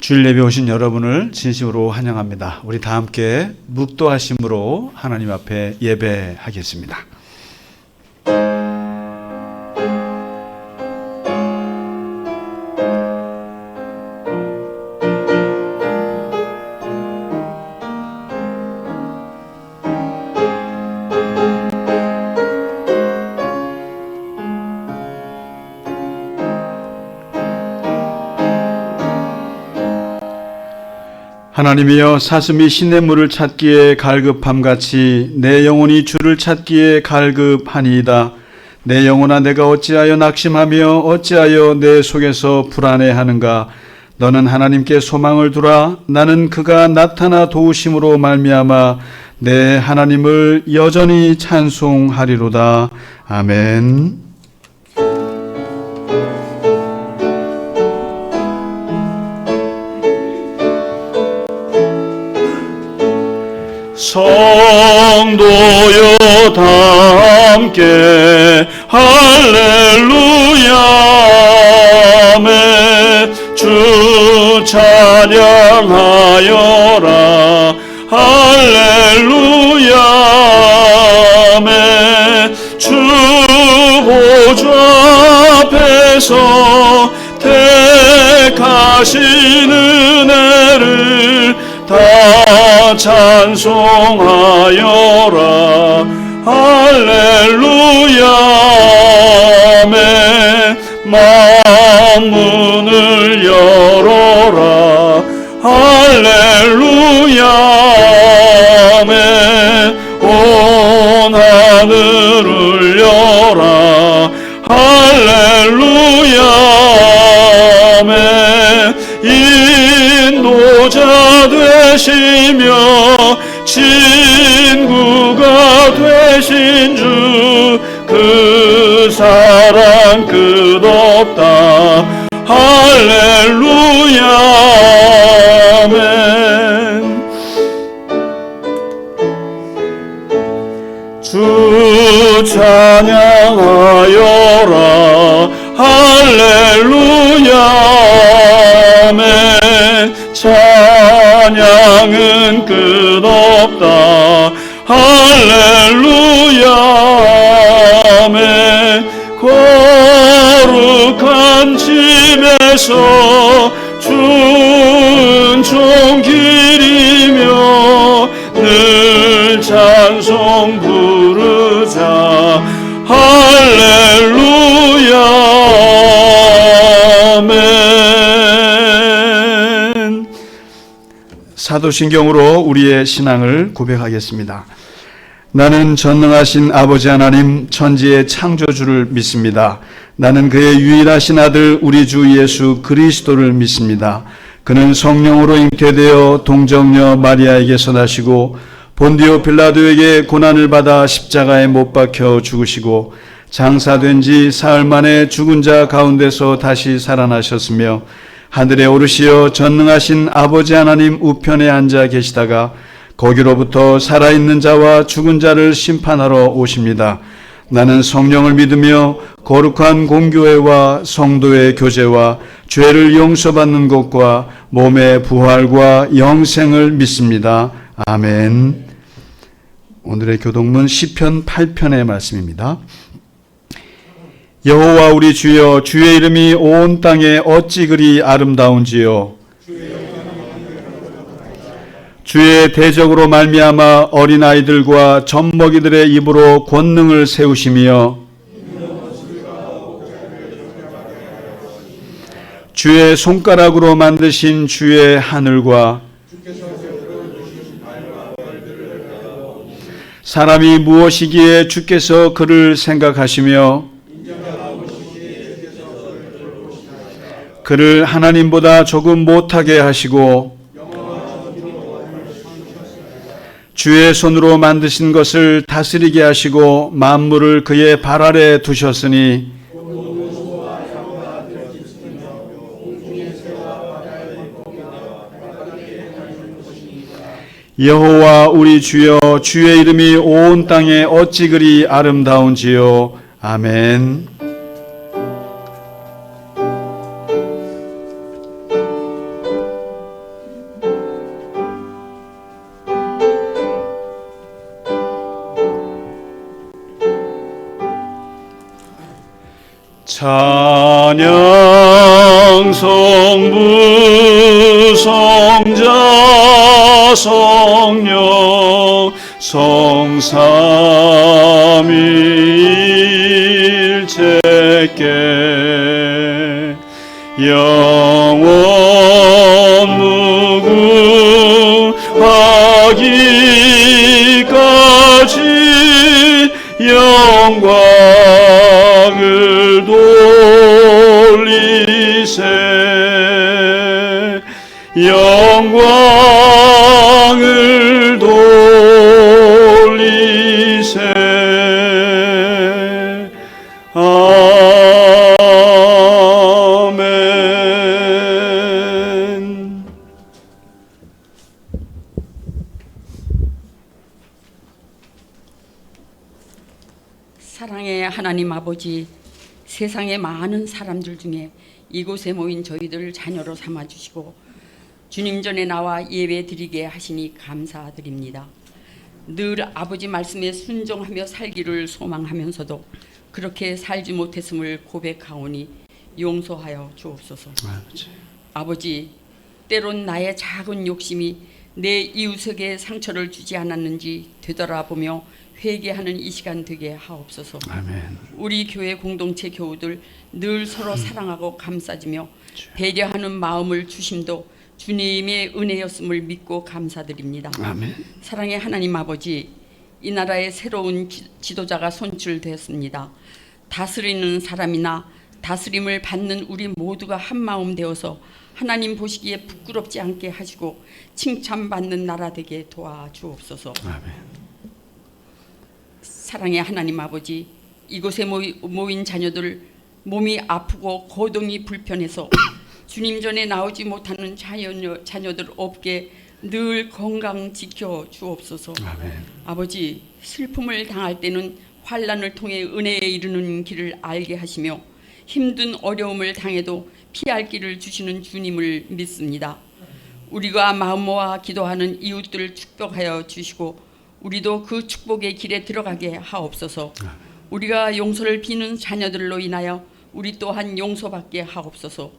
주일 예배 오신 여러분을 진심으로 환영합니다. 우리 다 함께 묵도하심으로 하나님 앞에 예배하겠습니다. 하나님이여, 사슴이 시냇물을 찾기에 갈급함같이 내 영혼이 주를 찾기에 갈급하니이다. 내 영혼아, 내가 어찌하여 낙심하며 어찌하여 내 속에서 불안해하는가. 너는 하나님께 소망을 두라. 나는 그가 나타나 도우심으로 말미암아 내 하나님을 여전히 찬송하리로다. 아멘. 성도여 다 함께 할렐루야 아멘. 주 찬양하여라 할렐루야 아멘. 주 보좌 앞에서 택하신 은혜를 다 찬송하여라 할렐루야 아멘. 만문을 열어라 할렐루야 아멘. 온 하늘을 열라 할렐루야 아멘. 인도자 되시며 친구가 되신 주, 그 사랑 끝없다 할렐루야 아멘. 주 찬양하여라 할렐루야 아멘. 찬양은 끝없다 할렐루야 아멘. 거룩한 집에서 준총 기리며 늘 찬송 부르자 할렐루야 아멘. 사도신경으로 우리의 신앙을 고백하겠습니다. 나는 전능하신 아버지 하나님 천지의 창조주를 믿습니다. 나는 그의 유일하신 아들 우리 주 예수 그리스도를 믿습니다. 그는 성령으로 잉태되어 동정녀 마리아에게서 나시고 본디오 빌라도에게 고난을 받아 십자가에 못 박혀 죽으시고 장사된 지 사흘 만에 죽은 자 가운데서 다시 살아나셨으며 하늘에 오르시어 전능하신 아버지 하나님 우편에 앉아 계시다가 거기로부터 살아있는 자와 죽은 자를 심판하러 오십니다. 나는 성령을 믿으며 거룩한 공교회와 성도의 교제와 죄를 용서받는 것과 몸의 부활과 영생을 믿습니다. 아멘. 오늘의 교독문 시편 8편의 말씀입니다. 여호와 우리 주여, 주의 이름이 온 땅에 어찌 그리 아름다운지요. 주의 대적으로 말미암아 어린아이들과 젖먹이들의 입으로 권능을 세우시며 주의 손가락으로 만드신 주의 하늘과 사람이 무엇이기에 주께서 그를 생각하시며 그를 하나님보다 조금 못하게 하시고 주의 손으로 만드신 것을 다스리게 하시고 만물을 그의 발 아래 두셨으니 여호와 우리 주여, 주의 이름이 온 땅에 어찌 그리 아름다운지요. 아멘. 찬양 성부 성자 성령 성삼위일체께 영원 무궁하기까지 영광을 돌리세 영광을 돌리세 아멘. 사랑의 하나님 아버지, 세상의 많은 사람들 중에 이곳에 모인 저희들을 자녀로 삼아주시고 주님 전에 나와 예배 드리게 하시니 감사드립니다. 늘 아버지 말씀에 순종하며 살기를 소망하면서도 그렇게 살지 못했음을 고백하오니 용서하여 주옵소서. 아버지, 때론 나의 작은 욕심이 내 이웃에게 상처를 주지 않았는지 되돌아보며 회개하는 이 시간 되게 하옵소서. 아멘. 우리 교회 공동체 교우들 늘 서로 사랑하고 감싸주며 배려하는 마음을 주심도 주님의 은혜였음을 믿고 감사드립니다. 아멘. 사랑의 하나님 아버지, 이 나라에 새로운 지도자가 선출되었습니다. 다스리는 사람이나 다스림을 받는 우리 모두가 한마음 되어서 하나님 보시기에 부끄럽지 않게 하시고 칭찬받는 나라 되게 도와주옵소서. 아멘. 사랑의 하나님 아버지, 이곳에 모인 자녀들 몸이 아프고 거동이 불편해서 주님 전에 나오지 못하는 자녀들 없게 늘 건강 지켜 주옵소서. 아멘. 아버지, 슬픔을 당할 때는 환난을 통해 은혜에 이르는 길을 알게 하시며 힘든 어려움을 당해도 피할 길을 주시는 주님을 믿습니다. 우리가 마음 모아 기도하는 이웃들을 축복하여 주시고 우리도 그 축복의 길에 들어가게 하옵소서. 우리가 용서를 비는 자녀들로 인하여 우리 또한 용서받게 하옵소서.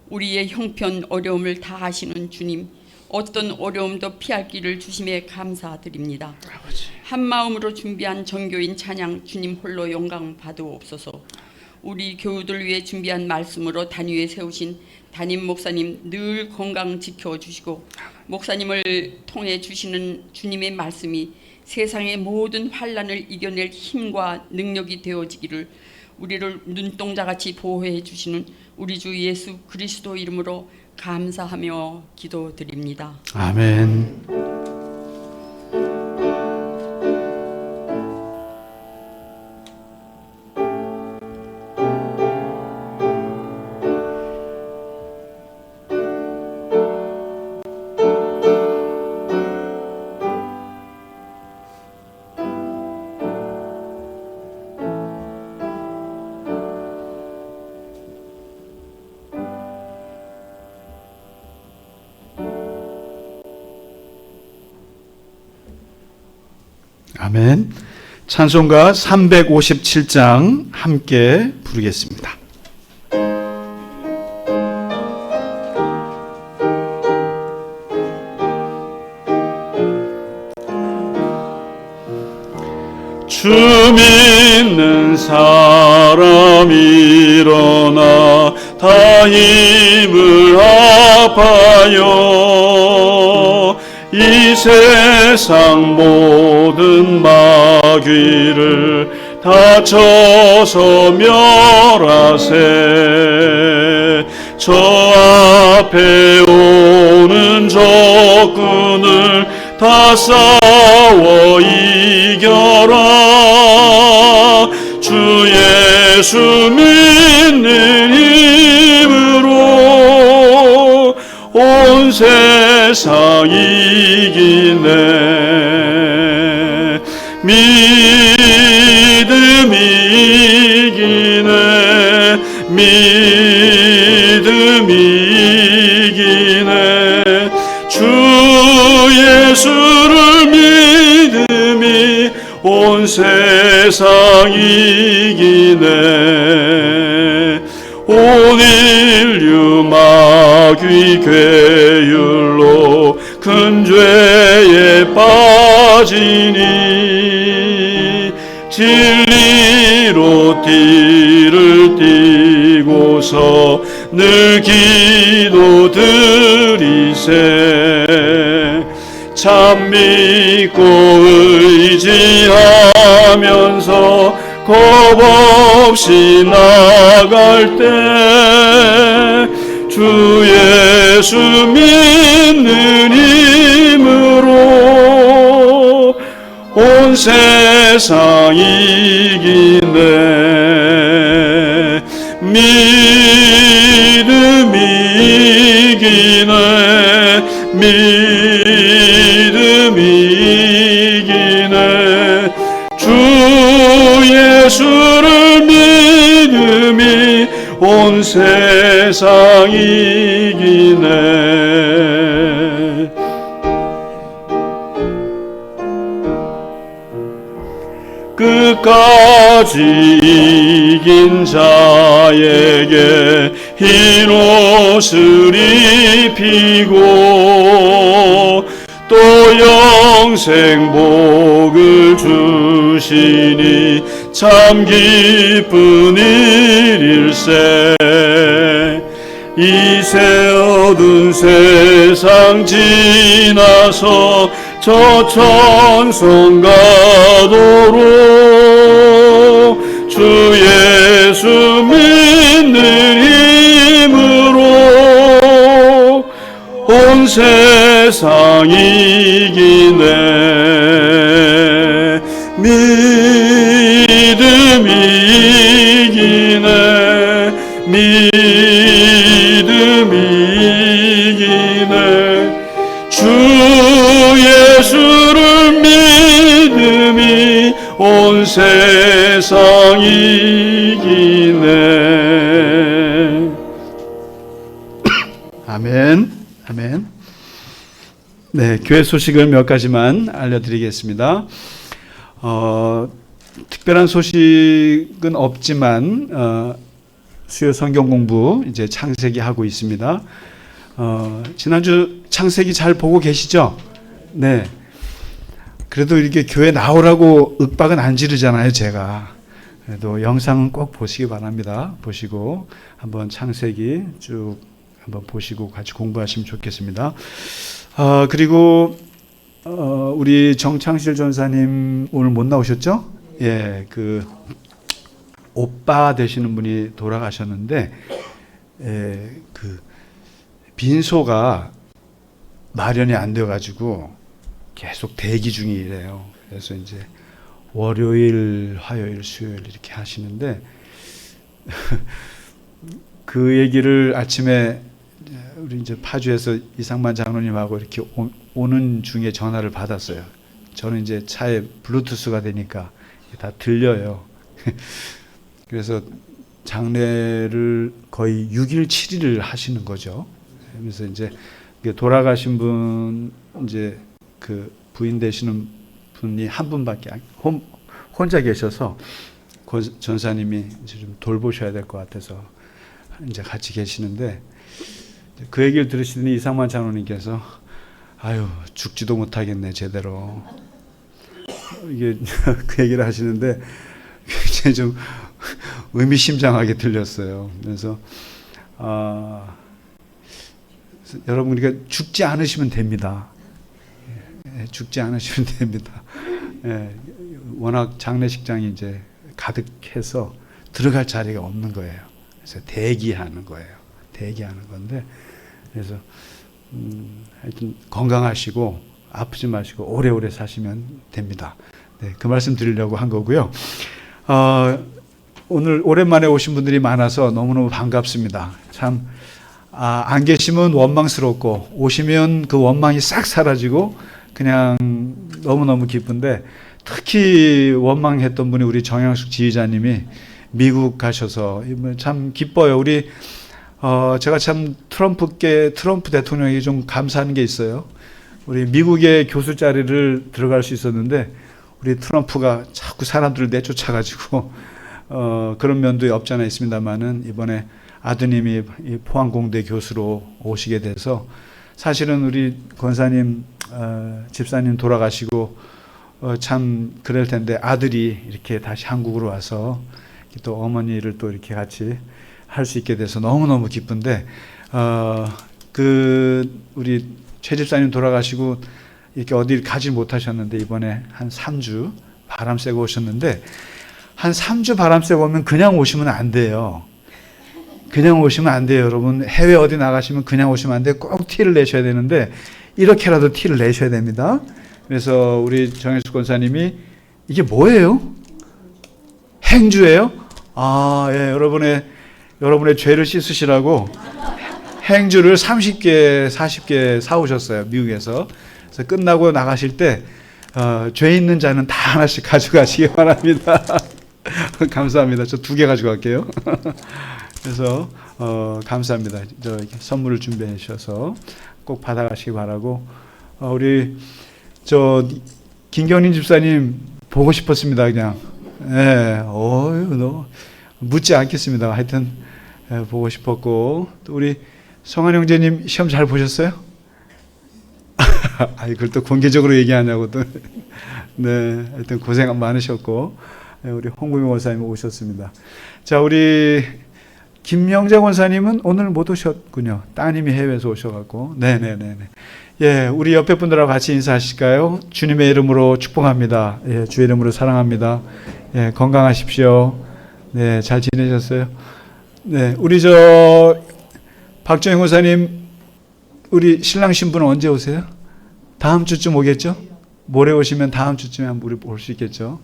우리의 형편 어려움을 다 아시는 주님, 어떤 어려움도 피할 길을 주심에 감사드립니다. 한 마음으로 준비한 정교인 찬양 주님 홀로 영광 받으옵소서. 우리 교우들 위해 준비한 말씀으로 단위에 세우신 담임 목사님 늘 건강 지켜주시고 목사님을 통해 주시는 주님의 말씀이 세상의 모든 환난을 이겨낼 힘과 능력이 되어지기를 우리를 눈동자같이 보호해 주시는 우리 주 예수 그리스도 이름으로 감사하며 기도드립니다. 아멘. 아멘. 찬송가 357장 함께 부르겠습니다. 주 믿는 사람 일어나 다 힘을 합하여 이 세상 모든 마귀를 다쳐서 멸하세. 저 앞에 오는 적군을 다 싸워 이겨라. 주 예수 믿는 힘으로 온 세상 이기네. 믿음이 이기네. 믿음이 이기네. 주 예수를 믿음이 온 세상 이기네. 악귀 괴율로 큰 죄에 빠지니 진리로 띠를 띠고서 늘 기도 드리세. 참 믿고 의지하면서 겁없이 나갈 때 주 예수 믿는 힘으로 온 세상 이기네. 믿음이 이기네. 믿음이 이기네. 주 예수를 믿음이 온 세상 이기네. 끝까지 이긴 자에게 흰 옷을 입히고 또 영생 복을 주시니 참 기쁜 일일세. 이세 어두운 세상 지나서 저 천성 가도록 주 예수 믿는 힘으로 온 세상 이기네. 믿음이 이기네. 믿음이 이기네. 주 예수를 믿음이 온 세상 이기네. 아멘. 아멘. 네, 교회 소식을 몇 가지만 알려드리겠습니다. 특별한 소식은 없지만 수요 성경 공부 이제 창세기 하고 있습니다. 지난주 창세기 잘 보고 계시죠? 네. 그래도 이렇게 교회 나오라고 윽박은 안 지르잖아요, 제가. 그래도 영상은 꼭 보시기 바랍니다. 보시고 한번 창세기 쭉 한번 보시고 같이 공부하시면 좋겠습니다. 그리고 우리 정창실 전사님 오늘 못 나오셨죠? 예, 그 오빠 되시는 분이 돌아가셨는데, 그 빈소가 마련이 안 돼가지고 계속 대기 중이래요. 그래서 이제 월요일, 화요일, 수요일 이렇게 하시는데 그 얘기를 아침에 우리 이제 파주에서 이상만 장로님하고 이렇게 오는 중에 전화를 받았어요. 저는 이제 차에 블루투스가 되니까 다 들려요. 그래서 장례를 거의 6일, 7일을 하시는 거죠. 그래서 이제 돌아가신 분, 이제 그 부인 되시는 분이 한 분밖에 혼자 계셔서 전사님이 이제 좀 돌보셔야 될 것 같아서 이제 같이 계시는데, 그 얘기를 들으시더니 이상만 장로님께서 아유, 죽지도 못하겠네 제대로, 이게 그 얘기를 하시는데 굉장히 좀 의미심장하게 들렸어요. 그래서 여러분, 우리가 죽지 않으시면 됩니다. 죽지 않으시면 됩니다. 워낙 장례식장이 이제 가득해서 들어갈 자리가 없는 거예요. 그래서 대기하는 거예요. 대기하는 건데, 그래서 하여튼 건강하시고 아프지 마시고 오래오래 사시면 됩니다. 네, 그 말씀 드리려고 한 거고요. 오늘 오랜만에 오신 분들이 많아서 너무너무 반갑습니다. 참, 안 계시면 원망스럽고 오시면 그 원망이 싹 사라지고 그냥 너무너무 기쁜데, 특히 원망했던 분이 우리 정양숙 지휘자님이 미국 가셔서 참 기뻐요. 우리 제가 참 트럼프 대통령에게 좀 감사하는 게 있어요. 우리 미국의 교수 자리를 들어갈 수 있었는데 우리 트럼프가 자꾸 사람들을 내쫓아가지고 그런 면도 없지 않아 있습니다만은 이번에 아드님이 이 포항공대 교수로 오시게 돼서 사실은 우리 권사님, 집사님 돌아가시고 참 그럴 텐데 아들이 이렇게 다시 한국으로 와서 또 어머니를 또 이렇게 같이 할 수 있게 돼서 너무너무 기쁜데 우리 최 집사님 돌아가시고 이렇게 어딜 가지 못하셨는데 이번에 한 3주 바람 쐬고 오셨는데 한 3주 바람 쐬고 오면 그냥 오시면 안 돼요. 그냥 오시면 안 돼요, 여러분. 해외 어디 나가시면 그냥 오시면 안 돼요. 꼭 티를 내셔야 되는데 이렇게라도 티를 내셔야 됩니다. 그래서 우리 정혜숙 권사님이 이게 뭐예요? 행주예요? 예, 여러분의 죄를 씻으시라고 행주를 30개, 40개 사오셨어요, 미국에서. 그래서 끝나고 나가실 때 죄 있는 자는 다 하나씩 가져가시기 바랍니다. 감사합니다. 저 2개 가져갈게요. 그래서 감사합니다. 이렇게 선물을 준비해 주셔서 꼭 받아가시기 바라고. 우리 김경림 집사님 보고 싶었습니다. 그냥 너 묻지 않겠습니다. 하여튼 보고 싶었고, 또 우리 성한 형제님 시험 잘 보셨어요? 그걸 또 공개적으로 얘기하냐고 또. 네, 하여튼 고생 많으셨고, 우리 홍구미 권사님 오셨습니다. 자, 우리 김영재 권사님은 오늘 못 오셨군요. 따님이 해외에서 오셔갖고. 네네네. 예, 우리 옆에 분들하고 같이 인사하실까요? 주님의 이름으로 축복합니다. 예, 주의 이름으로 사랑합니다. 예, 건강하십시오. 네, 잘 지내셨어요? 네, 우리 박정희 권사님, 우리 신랑 신부는 언제 오세요? 다음 주쯤 오겠죠? 모레 오시면 다음 주쯤에 한번 우리 볼 수 있겠죠?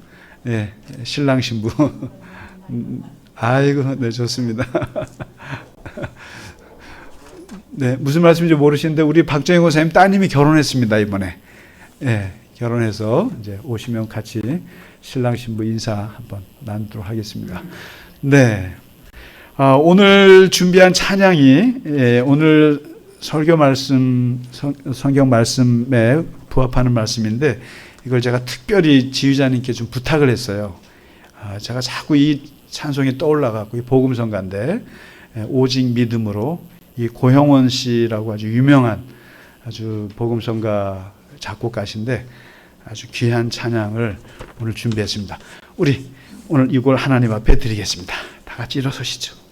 예, 신랑 신부. 아이고, 네, 좋습니다. 네, 무슨 말씀인지 모르시는데 우리 박정희 권사님 따님이 결혼했습니다, 이번에. 예, 결혼해서 이제 오시면 같이 신랑 신부 인사 한번 나누도록 하겠습니다. 네. 오늘 준비한 찬양이 오늘 설교 말씀, 성경 말씀에 부합하는 말씀인데 이걸 제가 특별히 지휘자님께 좀 부탁을 했어요. 제가 자꾸 이 찬송이 떠올라갖고 이 복음성가인데 오직 믿음으로, 이 고형원 씨라고 아주 유명한 아주 복음성가 작곡가신데 아주 귀한 찬양을 오늘 준비했습니다. 우리 오늘 이걸 하나님 앞에 드리겠습니다. 다 같이 일어서시죠.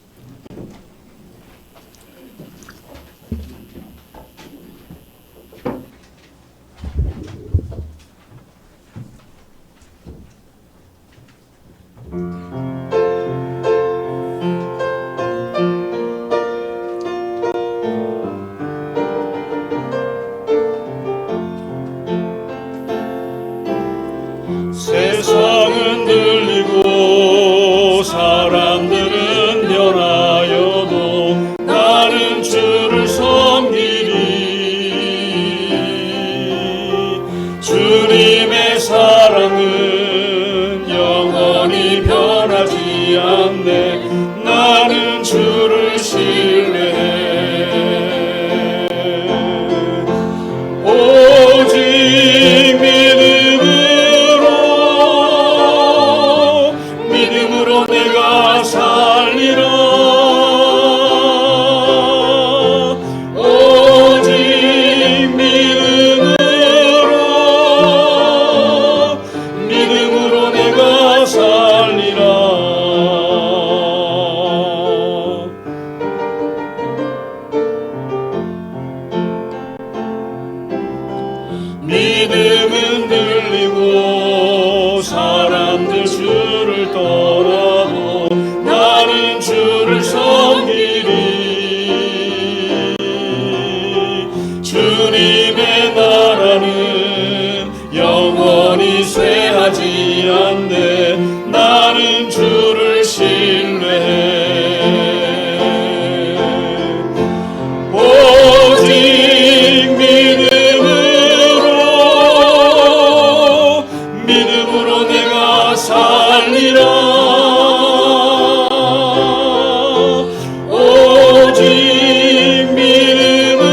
세상은 들리고 사람들은 변하여도 나는 주를 섬기리. 주님의 사랑은 영원히 변하지 않네. 나는 주를 신뢰해. 오직 믿음으로 내가 살리라. 오직 믿음으로 내가 살리라. 믿음은 들리고 사람들 주를 떠나도 나는 주를 섬기리. 주님의 나라는 영원히 쇠하지 않네. 나는 주를 신뢰해. 오직 믿음으로 내가 살리라. 오직 믿음으로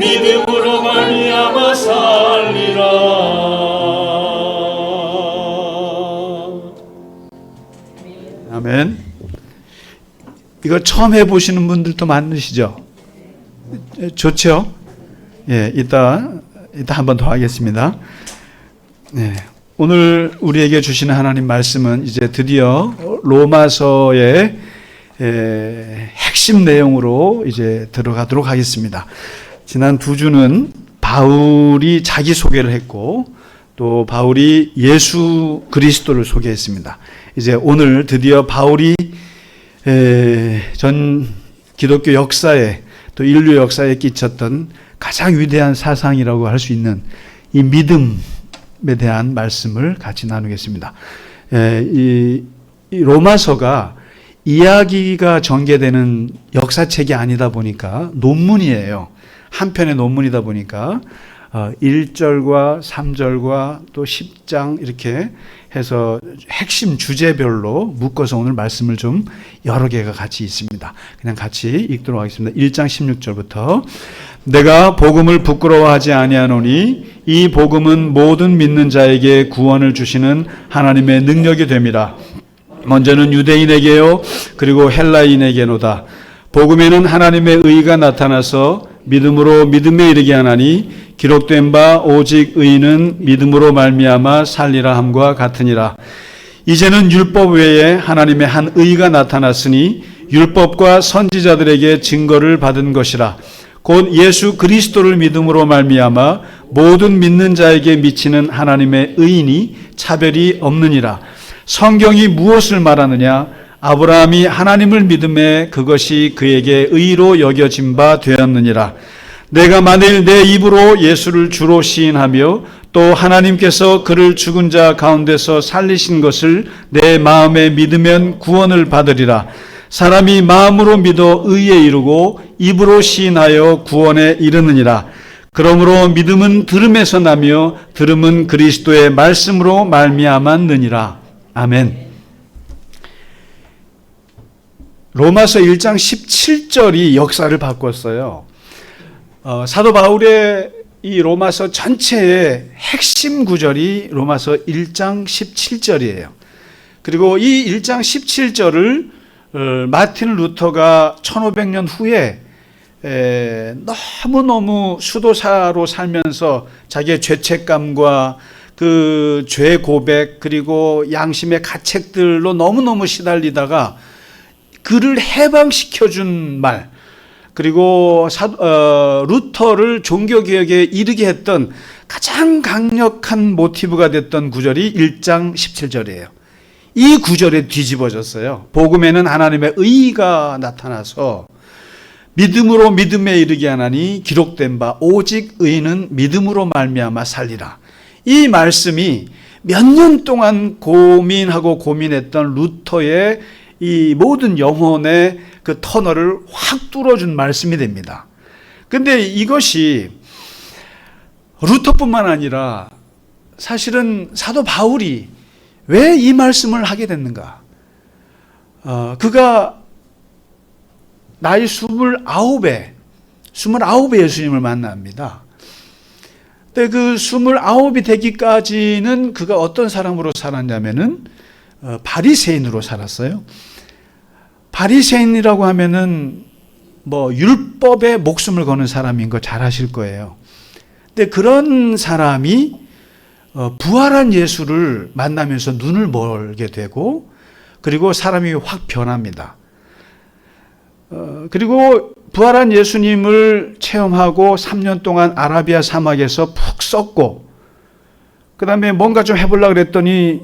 믿음으로 말미암아 살리라. 아멘. 이거 처음 해보시는 분들도 많으시죠? 좋죠? 예, 이따 한 번 더 하겠습니다. 네. 오늘 우리에게 주시는 하나님 말씀은 이제 드디어 로마서의 핵심 내용으로 이제 들어가도록 하겠습니다. 지난 두 주는 바울이 자기 소개를 했고 또 바울이 예수 그리스도를 소개했습니다. 이제 오늘 드디어 바울이 전 기독교 역사에 또 인류 역사에 끼쳤던 가장 위대한 사상이라고 할 수 있는 이 믿음에 대한 말씀을 같이 나누겠습니다. 이 로마서가 이야기가 전개되는 역사책이 아니다 보니까 논문이에요. 한 편의 논문이다 보니까 1절과 3절과 또 10장 이렇게 해서 핵심 주제별로 묶어서 오늘 말씀을 좀 여러 개가 같이 있습니다. 그냥 같이 읽도록 하겠습니다. 1장 16절부터 내가 복음을 부끄러워하지 아니하노니 이 복음은 모든 믿는 자에게 구원을 주시는 하나님의 능력이 됨이라. 먼저는 유대인에게요 그리고 헬라인에게노다. 복음에는 하나님의 의가 나타나서 믿음으로 믿음에 이르게 하나니 기록된 바 오직 의인은 믿음으로 말미암아 살리라 함과 같으니라. 이제는 율법 외에 하나님의 한 의가 나타났으니 율법과 선지자들에게 증거를 받은 것이라. 곧 예수 그리스도를 믿음으로 말미암아 모든 믿는 자에게 미치는 하나님의 의인이 차별이 없느니라. 성경이 무엇을 말하느냐? 아브라함이 하나님을 믿음에 그것이 그에게 의로 여겨진 바 되었느니라. 내가 만일 내 입으로 예수를 주로 시인하며 또 하나님께서 그를 죽은 자 가운데서 살리신 것을 내 마음에 믿으면 구원을 받으리라. 사람이 마음으로 믿어 의에 이르고 입으로 시인하여 구원에 이르느니라. 그러므로 믿음은 들음에서 나며 들음은 그리스도의 말씀으로 말미암았느니라. 아멘. 로마서 1장 17절이 역사를 바꿨어요. 사도 바울의 이 로마서 전체의 핵심 구절이 로마서 1장 17절이에요. 그리고 이 1장 17절을 마틴 루터가 1500년 후에 너무너무 수도사로 살면서 자기의 죄책감과 그 죄 고백 그리고 양심의 가책들로 너무너무 시달리다가 그를 해방시켜준 말, 그리고 루터를 종교개혁에 이르게 했던 가장 강력한 모티브가 됐던 구절이 1장 17절이에요. 이 구절에 뒤집어졌어요. 복음에는 하나님의 의가 나타나서 믿음으로 믿음에 이르게 하나니 기록된 바 오직 의인은 믿음으로 말미암아 살리라. 이 말씀이 몇 년 동안 고민했던 루터의 이 모든 영혼의 그 터널을 확 뚫어준 말씀이 됩니다. 근데 이것이 루터뿐만 아니라 사실은 사도 바울이 왜 이 말씀을 하게 됐는가? 그가 나이 29에 예수님을 만납니다. 근데 그 29이 되기까지는 그가 어떤 사람으로 살았냐면은 바리새인으로 살았어요. 바리새인이라고 하면은 뭐 율법에 목숨을 거는 사람인 거 잘 아실 거예요. 근데 그런 사람이 부활한 예수를 만나면서 눈을 멀게 되고 그리고 사람이 확 변합니다. 그리고 부활한 예수님을 체험하고 3년 동안 아라비아 사막에서 푹 썩고 그 다음에 뭔가 좀 해보려고 그랬더니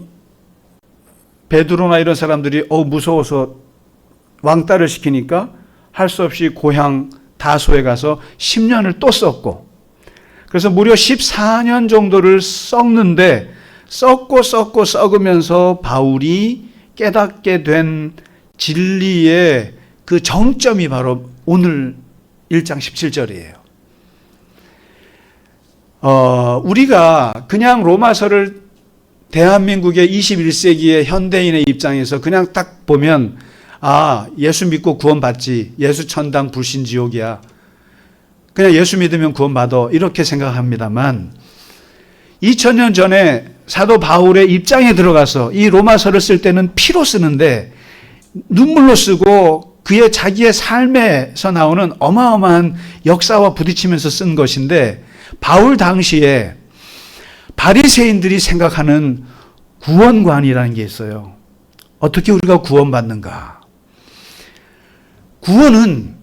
베드로나 이런 사람들이 무서워서 왕따를 시키니까 할 수 없이 고향 다소에 가서 10년을 또 썩고 그래서 무려 14년 정도를 썩는데 썩으면서 바울이 깨닫게 된 진리의 그 정점이 바로 오늘 1장 17절이에요. 우리가 그냥 로마서를 대한민국의 21세기의 현대인의 입장에서 그냥 딱 보면 예수 믿고 구원받지, 예수 천당 불신 지옥이야. 그냥 예수 믿으면 구원받아 이렇게 생각합니다만 2000년 전에 사도 바울의 입장에 들어가서 이 로마서를 쓸 때는 피로 쓰는데 눈물로 쓰고 그의 자기의 삶에서 나오는 어마어마한 역사와 부딪히면서 쓴 것인데 바울 당시에 바리새인들이 생각하는 구원관이라는 게 있어요. 어떻게 우리가 구원받는가? 구원은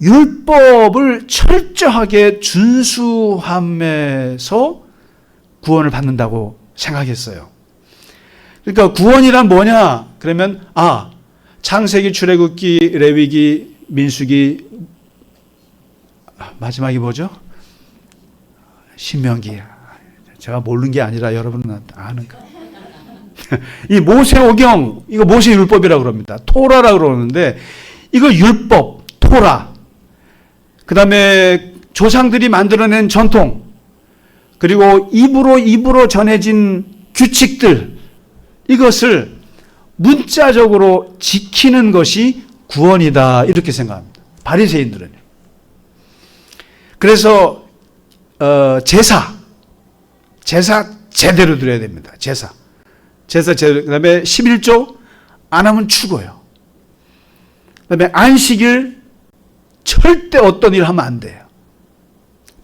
율법을 철저하게 준수함에서 구원을 받는다고 생각했어요. 그러니까 구원이란 뭐냐? 그러면 창세기, 출애굽기, 레위기, 민수기, 마지막이 뭐죠? 신명기. 제가 모르는 게 아니라 여러분은 아는 거. 이 모세오경, 이거 모세율법이라고 그럽니다. 토라라고 그러는데 이거 율법, 토라. 그 다음에 조상들이 만들어낸 전통, 그리고 입으로 전해진 규칙들, 이것을 문자적으로 지키는 것이 구원이다 이렇게 생각합니다. 바리새인들은. 그래서 제사 제대로 드려야 됩니다. 제사 제대로. 그 다음에 11조 안 하면 죽어요. 그 다음에 안식일 절대 어떤 일 하면 안 돼요.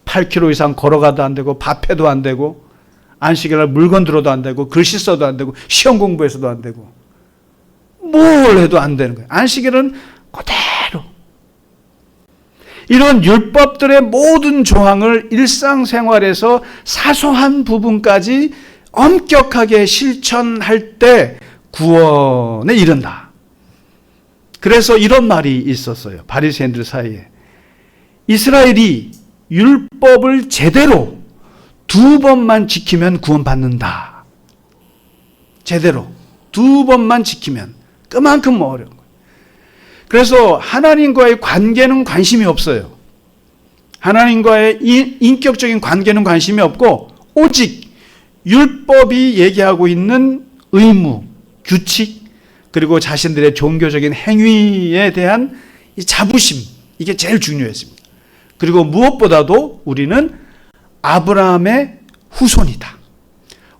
8km 이상 걸어가도 안 되고 밥해도 안 되고 안식일날 물건 들어도 안 되고 글씨 써도 안 되고 시험 공부해서도 안 되고 뭘 해도 안 되는 거예요. 안식일은 그대로. 이런 율법들의 모든 조항을 일상생활에서 사소한 부분까지 엄격하게 실천할 때 구원에 이른다. 그래서 이런 말이 있었어요. 바리새인들 사이에. 이스라엘이 율법을 제대로 2번만 지키면 구원받는다. 제대로 2번만 지키면. 그만큼 어려운 거예요. 그래서 하나님과의 관계는 관심이 없어요. 하나님과의 인격적인 관계는 관심이 없고 오직 율법이 얘기하고 있는 의무, 규칙, 그리고 자신들의 종교적인 행위에 대한 이 자부심, 이게 제일 중요했습니다. 그리고 무엇보다도 우리는 아브라함의 후손이다.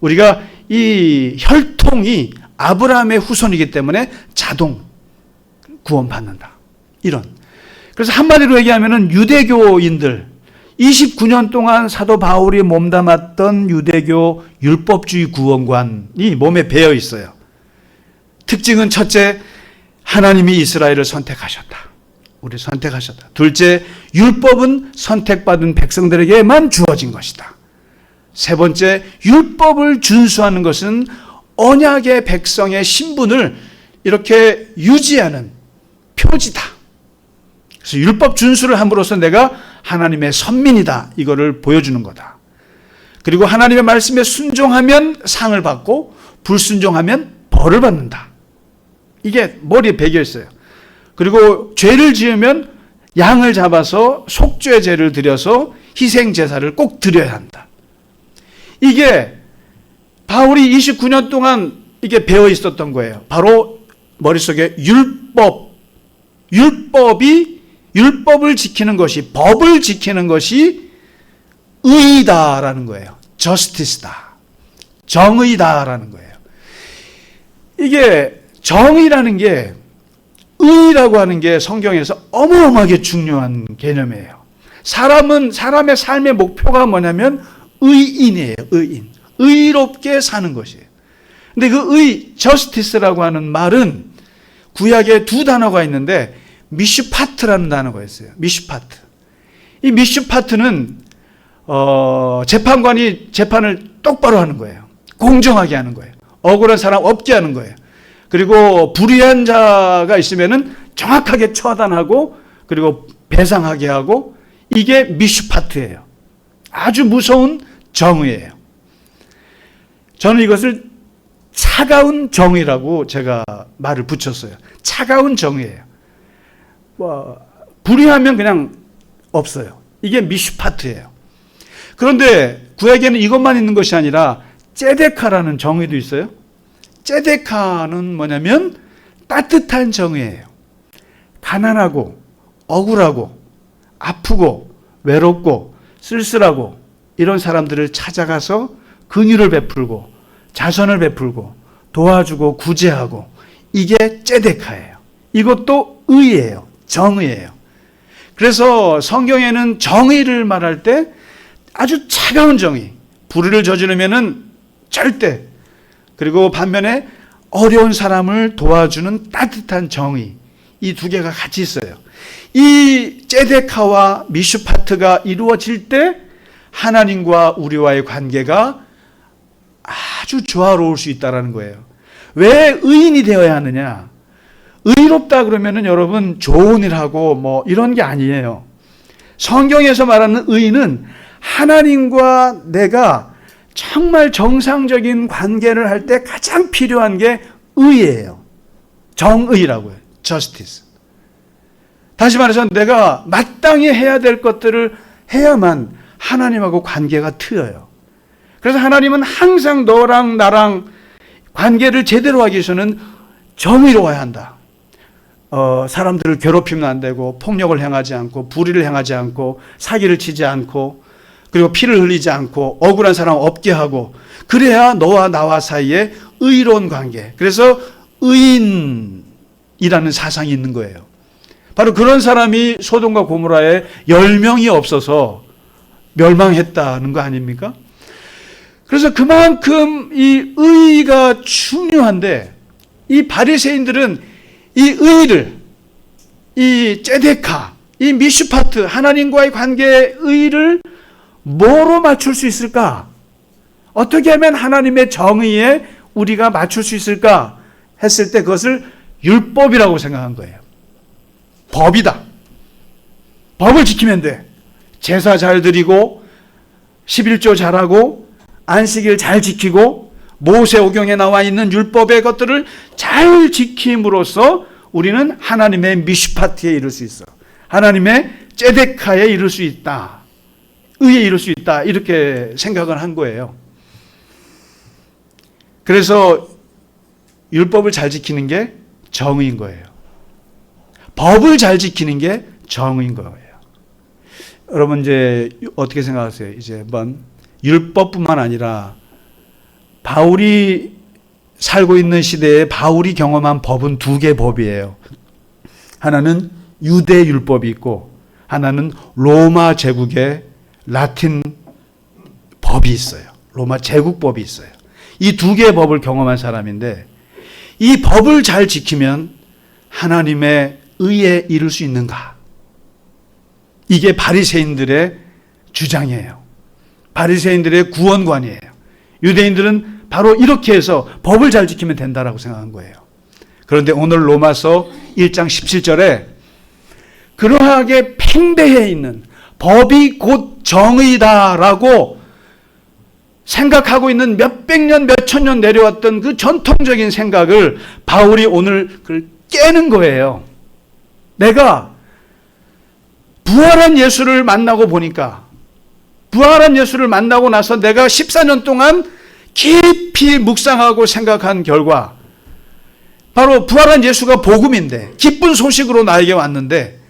우리가 이 혈통이 아브라함의 후손이기 때문에 자동 구원받는다. 이런. 그래서 한마디로 얘기하면 유대교인들, 29년 동안 사도 바울이 몸담았던 유대교 율법주의 구원관이 몸에 배어 있어요. 특징은 첫째, 하나님이 이스라엘을 선택하셨다. 우리 선택하셨다. 둘째, 율법은 선택받은 백성들에게만 주어진 것이다. 세 번째, 율법을 준수하는 것은 언약의 백성의 신분을 이렇게 유지하는 표지다. 그래서 율법 준수를 함으로써 내가 하나님의 선민이다. 이거를 보여주는 거다. 그리고 하나님의 말씀에 순종하면 상을 받고 불순종하면 벌을 받는다. 이게 머리에 배겨 있어요. 그리고 죄를 지으면 양을 잡아서 속죄 제를 드려서 희생 제사를 꼭 드려야 한다. 이게 바울이 29년 동안 이게 배어 있었던 거예요. 바로 머릿속에 율법을 지키는 것이, 법을 지키는 것이 의이다라는 거예요. justice다. 정의다라는 거예요. 이게 정의라는 게, 의라고 하는 게 성경에서 어마어마하게 중요한 개념이에요. 사람의 삶의 목표가 뭐냐면 의인이에요. 의인. 의롭게 사는 것이에요. 근데 그 justice라고 하는 말은 구약에 두 단어가 있는데 미슈파트라는 단어가 있어요. 미슈파트. 이 미슈파트는 재판관이 재판을 똑바로 하는 거예요. 공정하게 하는 거예요. 억울한 사람 없게 하는 거예요. 그리고 불의한 자가 있으면은 정확하게 처단하고 그리고 배상하게 하고, 이게 미슈파트예요. 아주 무서운 정의예요. 저는 이것을 차가운 정의라고 제가 말을 붙였어요. 차가운 정의예요. 불의하면 그냥 없어요. 이게 미슈파트예요. 그런데 구약에는 이것만 있는 것이 아니라 ጼ데카라는 정의도 있어요. ጼ데카는 뭐냐면 따뜻한 정의예요. 가난하고 억울하고 아프고 외롭고 쓸쓸하고 이런 사람들을 찾아가서 긍휼을 베풀고 자선을 베풀고 도와주고 구제하고, 이게 ጼ데카예요. 이것도 의예요. 정의예요. 그래서 성경에는 정의를 말할 때 아주 차가운 정의, 불의를 저지르면은 절대, 그리고 반면에 어려운 사람을 도와주는 따뜻한 정의, 이 두 개가 같이 있어요. 이 ጼ데카와 미슈파트가 이루어질 때 하나님과 우리와의 관계가 아주 조화로울 수 있다는 거예요. 왜 의인이 되어야 하느냐? 의롭다 그러면은 여러분 좋은 일하고 뭐 이런 게 아니에요. 성경에서 말하는 의인은 하나님과 내가 정말 정상적인 관계를 할 때 가장 필요한 게 의예요. 정의라고요. justice. 다시 말해서 내가 마땅히 해야 될 것들을 해야만 하나님하고 관계가 트여요. 그래서 하나님은 항상 너랑 나랑 관계를 제대로 하기 위해서는 정의로워야 한다. 사람들을 괴롭히면 안 되고, 폭력을 행하지 않고, 불의를 행하지 않고, 사기를 치지 않고, 그리고 피를 흘리지 않고, 억울한 사람 없게 하고, 그래야 너와 나와 사이에 의로운 관계. 그래서 의인이라는 사상이 있는 거예요. 바로 그런 사람이 소돔과 고모라에 10명이 없어서 멸망했다는 거 아닙니까? 그래서 그만큼 이 의의가 중요한데, 이 바리새인들은 이 의의를, 이 ጼ데카, 이 미슈파트, 하나님과의 관계의 의의를 뭐로 맞출 수 있을까? 어떻게 하면 하나님의 정의에 우리가 맞출 수 있을까? 했을 때 그것을 율법이라고 생각한 거예요. 법이다. 법을 지키면 돼. 제사 잘 드리고, 11조 잘하고, 안식일 잘 지키고, 모세오경에 나와 있는 율법의 것들을 잘 지킴으로써 우리는 하나님의 미슈파트에 이를 수 있어. 하나님의 ጼ데카에 이를 수 있다. 의에 이를 수 있다. 이렇게 생각을 한 거예요. 그래서 율법을 잘 지키는 게 정의인 거예요. 법을 잘 지키는 게 정의인 거예요. 여러분 이제 어떻게 생각하세요? 이제 한번 율법뿐만 아니라 바울이 살고 있는 시대에 바울이 경험한 법은 두 개 법이에요. 하나는 유대 율법이 있고 하나는 로마 제국의 라틴 법이 있어요. 로마 제국법이 있어요. 이 두 개의 법을 경험한 사람인데, 이 법을 잘 지키면 하나님의 의에 이룰 수 있는가? 이게 바리새인들의 주장이에요. 바리새인들의 구원관이에요. 유대인들은 바로 이렇게 해서 법을 잘 지키면 된다라고 생각한 거예요. 그런데 오늘 로마서 1장 17절에 그러하게 팽배해 있는 법이 곧 정의다라고 생각하고 있는 몇백 년, 몇천 년 내려왔던 그 전통적인 생각을 바울이 오늘 그걸 깨는 거예요. 내가 부활한 예수를 만나고 보니까, 부활한 예수를 만나고 나서 내가 14년 동안 깊이 묵상하고 생각한 결과, 바로 부활한 예수가 복음인데, 기쁜 소식으로 나에게 왔는데,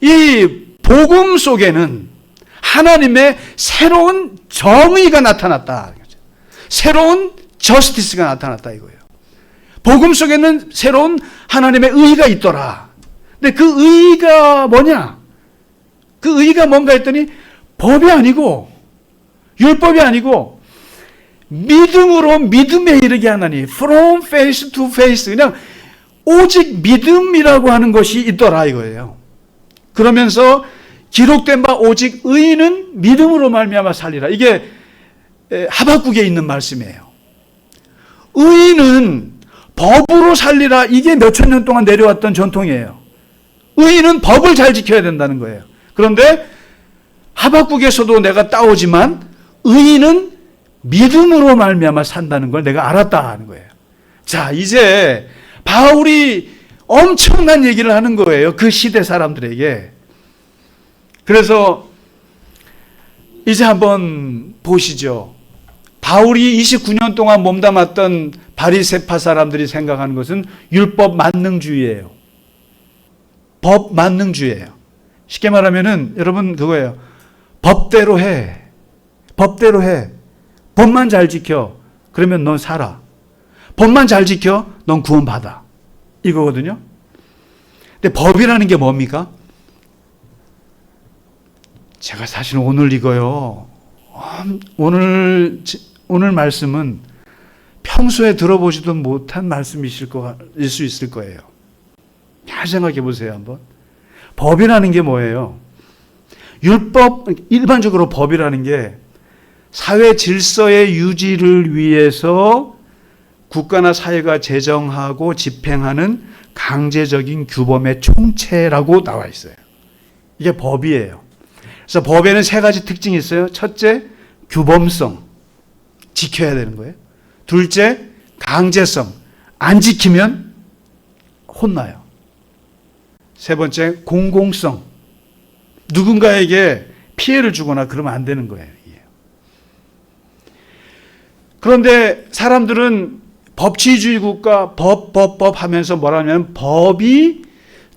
이 복음 속에는 하나님의 새로운 정의가 나타났다. 새로운 저스티스가 나타났다 이거예요. 복음 속에는 새로운 하나님의 의의가 있더라. 근데 그 의의가 뭐냐? 그 의의가 뭔가 했더니 법이 아니고 율법이 아니고 믿음으로 믿음에 이르게 하나니, from faith to faith, 그냥 오직 믿음이라고 하는 것이 있더라 이거예요. 그러면서 기록된 바 오직 의인은 믿음으로 말미암아 살리라. 이게 하박국에 있는 말씀이에요. 의인은 법으로 살리라. 이게 몇천 년 동안 내려왔던 전통이에요. 의인은 법을 잘 지켜야 된다는 거예요. 그런데 하박국에서도 내가 따오지만 의인은 믿음으로 말미암아 산다는 걸 내가 알았다 하는 거예요. 자, 이제 바울이 엄청난 얘기를 하는 거예요. 그 시대 사람들에게. 그래서 이제 한번 보시죠. 바울이 29년 동안 몸담았던 바리새파 사람들이 생각하는 것은 율법 만능주의예요. 법 만능주의예요. 쉽게 말하면은 여러분 그거예요. 법대로 해. 법대로 해. 법만 잘 지켜. 그러면 넌 살아. 법만 잘 지켜. 넌 구원받아. 이거거든요. 근데 법이라는 게 뭡니까? 제가 사실 오늘 이거요. 오늘 말씀은 평소에 들어보지도 못한 말씀이실 수 있을 거예요. 잘 생각해 보세요, 한번. 법이라는 게 뭐예요? 율법, 일반적으로 법이라는 게 사회 질서의 유지를 위해서 국가나 사회가 제정하고 집행하는 강제적인 규범의 총체라고 나와 있어요. 이게 법이에요. 그래서 법에는 세 가지 특징이 있어요. 첫째, 규범성. 지켜야 되는 거예요. 둘째, 강제성. 안 지키면 혼나요. 세 번째, 공공성. 누군가에게 피해를 주거나 그러면 안 되는 거예요. 그런데 사람들은 법치주의 국가, 법 하면서 뭐라면 법이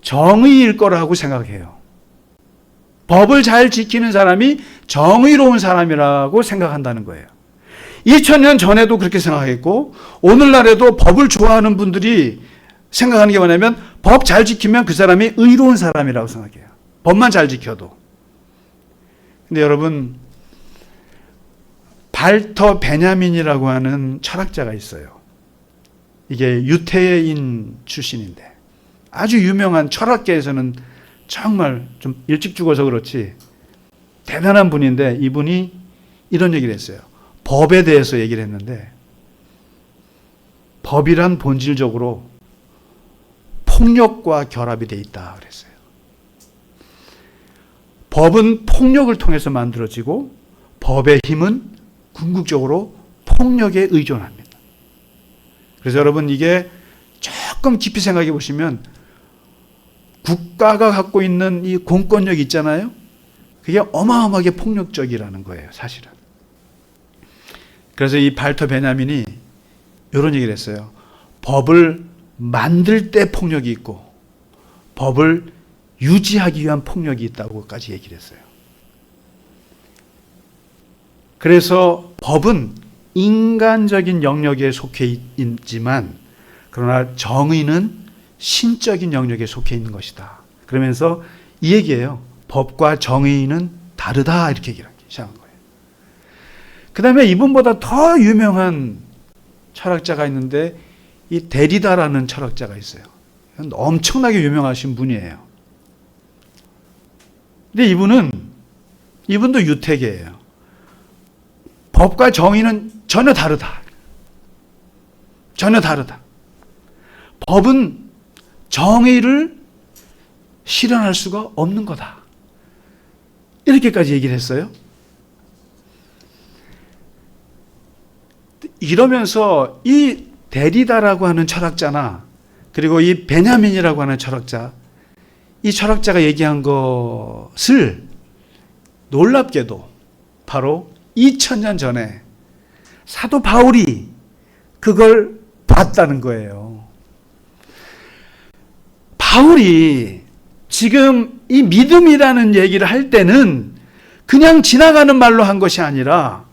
정의일 거라고 생각해요. 법을 잘 지키는 사람이 정의로운 사람이라고 생각한다는 거예요. 2000년 전에도 그렇게 생각했고 오늘날에도 법을 좋아하는 분들이 생각하는 게 뭐냐면 법 잘 지키면 그 사람이 의로운 사람이라고 생각해요. 법만 잘 지켜도. 근데 여러분, 발터 베냐민이라고 하는 철학자가 있어요. 이게 유태인 출신인데 아주 유명한, 철학계에서는 정말 좀 일찍 죽어서 그렇지 대단한 분인데, 이분이 이런 얘기를 했어요. 법에 대해서 얘기를 했는데, 법이란 본질적으로 폭력과 결합이 돼 있다 그랬어요. 법은 폭력을 통해서 만들어지고 법의 힘은 궁극적으로 폭력에 의존합니다. 그래서 여러분, 이게 조금 깊이 생각해 보시면 국가가 갖고 있는 이 공권력 있잖아요. 그게 어마어마하게 폭력적이라는 거예요, 사실은. 그래서 이 발터 베냐민이 이런 얘기를 했어요. 법을 만들 때 폭력이 있고 법을 유지하기 위한 폭력이 있다고까지 얘기를 했어요. 그래서 법은 인간적인 영역에 속해 있지만 그러나 정의는 신적인 영역에 속해 있는 것이다. 그러면서 이 얘기예요. 법과 정의는 다르다, 이렇게 얘기를 시작한 거예요. 그 다음에 이분보다 더 유명한 철학자가 있는데 이 데리다라는 철학자가 있어요. 엄청나게 유명하신 분이에요. 근데 이분도 유태계예요. 법과 정의는 전혀 다르다. 전혀 다르다. 법은 정의를 실현할 수가 없는 거다. 이렇게까지 얘기를 했어요. 이러면서 이 데리다라고 하는 철학자나 그리고 이 베냐민이라고 하는 철학자, 이 철학자가 얘기한 것을 놀랍게도 바로 2000년 전에 사도 바울이 그걸 봤다는 거예요. 바울이 지금 이 믿음이라는 얘기를 할 때는 그냥 지나가는 말로 한 것이 아니라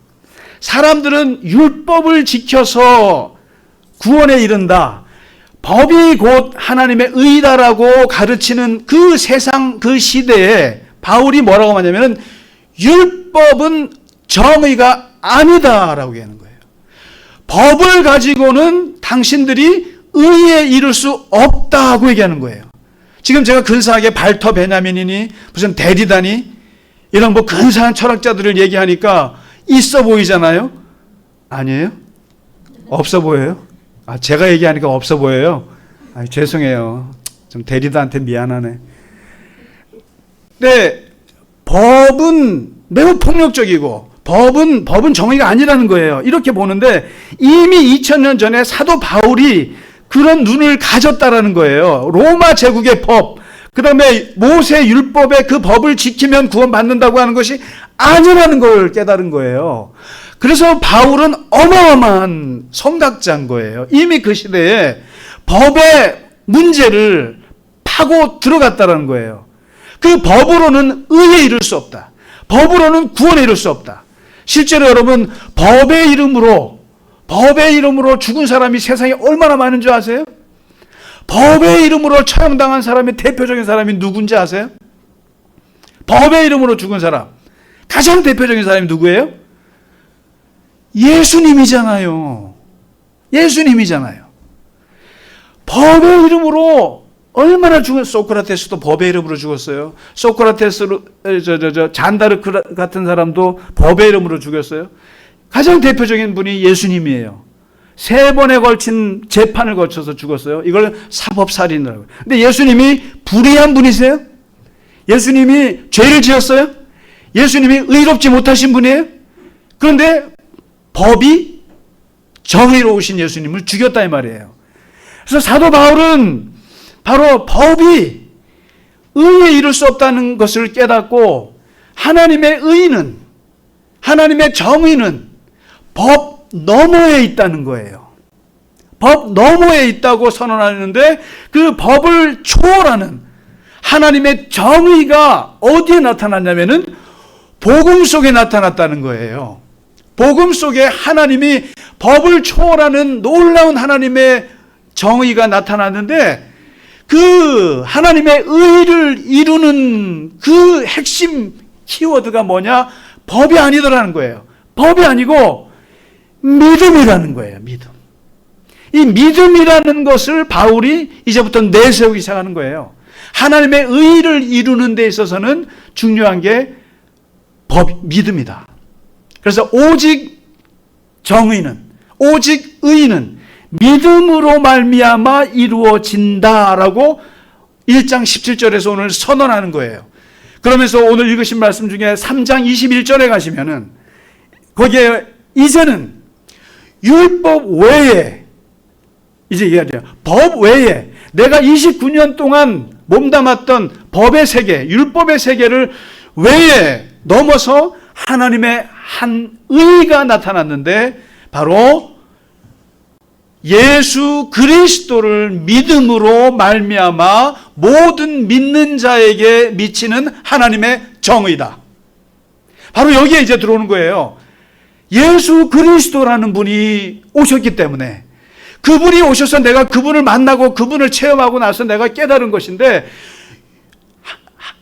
사람들은 율법을 지켜서 구원에 이른다, 법이 곧 하나님의 의다라고 가르치는 그 세상, 그 시대에 바울이 뭐라고 하냐면 율법은 정의가 아니다라고 얘기하는 거예요. 법을 가지고는 당신들이 의에 이를 수 없다고 얘기하는 거예요. 지금 제가 근사하게 발터 베냐민이니 무슨 데리다니 이런 뭐 근사한 철학자들을 얘기하니까 있어 보이잖아요. 아니에요? 없어 보여요? 제가 얘기하니까 없어 보여요. 죄송해요. 좀 데리다한테 미안하네. 근데 법은 매우 폭력적이고 법은 정의가 아니라는 거예요. 이렇게 보는데 이미 2000년 전에 사도 바울이 그런 눈을 가졌다라는 거예요. 로마 제국의 법, 그 다음에 모세 율법의 그 법을 지키면 구원받는다고 하는 것이 아니라는 걸 깨달은 거예요. 그래서 바울은 어마어마한 성각자인 거예요. 이미 그 시대에 법의 문제를 파고 들어갔다는 거예요. 그 법으로는 의에 이를 수 없다. 법으로는 구원에 이를 수 없다. 실제로 여러분, 법의 이름으로 죽은 사람이 세상에 얼마나 많은 줄 아세요? 법의 이름으로 처형당한 사람의 대표적인 사람이 누군지 아세요? 법의 이름으로 죽은 사람. 가장 대표적인 사람이 누구예요? 예수님이잖아요. 예수님이잖아요. 법의 이름으로 얼마나 죽은, 소크라테스도 법의 이름으로 죽었어요. 소크라테스, 잔다르크 같은 사람도 법의 이름으로 죽였어요. 가장 대표적인 분이 예수님이에요. 3번에 걸친 재판을 거쳐서 죽었어요. 이걸 사법살인이라고. 근데 예수님이 불의한 분이세요? 예수님이 죄를 지었어요? 예수님이 의롭지 못하신 분이에요? 그런데 법이 정의로우신 예수님을 죽였다 이 말이에요. 그래서 사도 바울은 바로 법이 의에 이를 수 없다는 것을 깨닫고 하나님의 의는, 하나님의 정의는 법 너머에 있다는 거예요. 법 너머에 있다고 선언하는데 그 법을 초월하는 하나님의 정의가 어디에 나타났냐면은 복음 속에 나타났다는 거예요. 복음 속에 하나님이 법을 초월하는 놀라운 하나님의 정의가 나타났는데 그 하나님의 의를 이루는 그 핵심 키워드가 뭐냐? 법이 아니더라는 거예요. 법이 아니고 믿음이라는 거예요. 믿음. 이 믿음이라는 것을 바울이 이제부터 내세우기 시작하는 거예요. 하나님의 의를 이루는 데 있어서는 중요한 게 믿음이다. 그래서 오직 정의는, 오직 의는 믿음으로 말미암아 이루어진다라고 1장 17절에서 오늘 선언하는 거예요. 그러면서 오늘 읽으신 말씀 중에 3장 21절에 가시면은 거기에 이제는 율법 외에, 이제 얘기하죠. 법 외에 내가 29년 동안 몸담았던 법의 세계, 율법의 세계를 외에 넘어서 하나님의 한 의가 나타났는데 바로 예수 그리스도를 믿음으로 말미암아 모든 믿는 자에게 미치는 하나님의 정의다. 바로 여기에 이제 들어오는 거예요. 예수 그리스도라는 분이 오셨기 때문에 그분이 오셔서 내가 그분을 만나고 그분을 체험하고 나서 내가 깨달은 것인데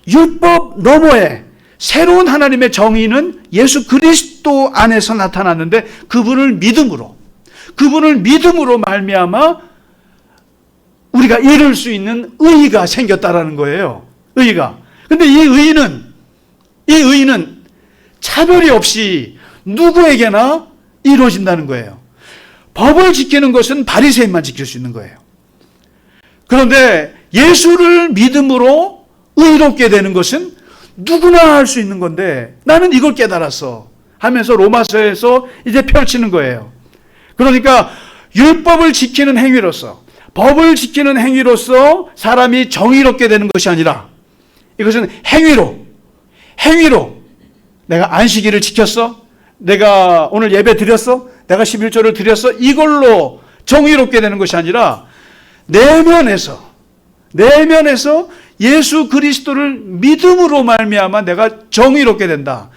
율법 너머에 새로운 하나님의 정의는 예수 그리스도 안에서 나타났는데 그분을 믿음으로 말미암아 우리가 이룰 수 있는 의의가 생겼다라는 거예요. 의의가. 근데 이 의의는 차별이 없이 누구에게나 이루어진다는 거예요. 법을 지키는 것은 바리새인만 지킬 수 있는 거예요. 그런데 예수를 믿음으로 의롭게 되는 것은 누구나 할 수 있는 건데 나는 이걸 깨달았어 하면서 로마서에서 이제 펼치는 거예요. 그러니까 율법을 지키는 행위로서, 법을 지키는 행위로서 사람이 정의롭게 되는 것이 아니라 이것은 행위로 내가 안식일을 지켰어? 내가 오늘 예배 드렸어? 내가 11조를 드렸어? 이걸로 정의롭게 되는 것이 아니라 내면에서 예수 그리스도를 믿음으로 말미암아 내가 정의롭게 된다.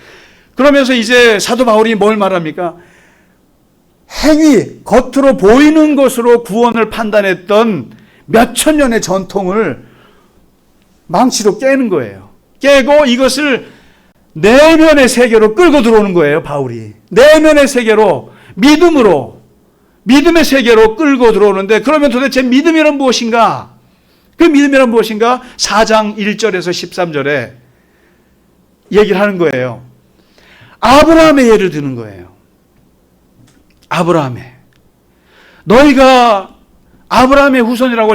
그러면서 이제 사도 바울이 뭘 말합니까? 행위, 겉으로 보이는 것으로 구원을 판단했던 몇천 년의 전통을 망치로 깨는 거예요. 깨고 이것을 내면의 세계로 끌고 들어오는 거예요, 바울이. 내면의 세계로, 믿음의 세계로 끌고 들어오는데, 그러면 도대체 믿음이란 무엇인가? 그 믿음이란 무엇인가? 4장 1절에서 13절에 얘기를 하는 거예요. 아브라함의 예를 드는 거예요. 너희가 아브라함의 후손이라고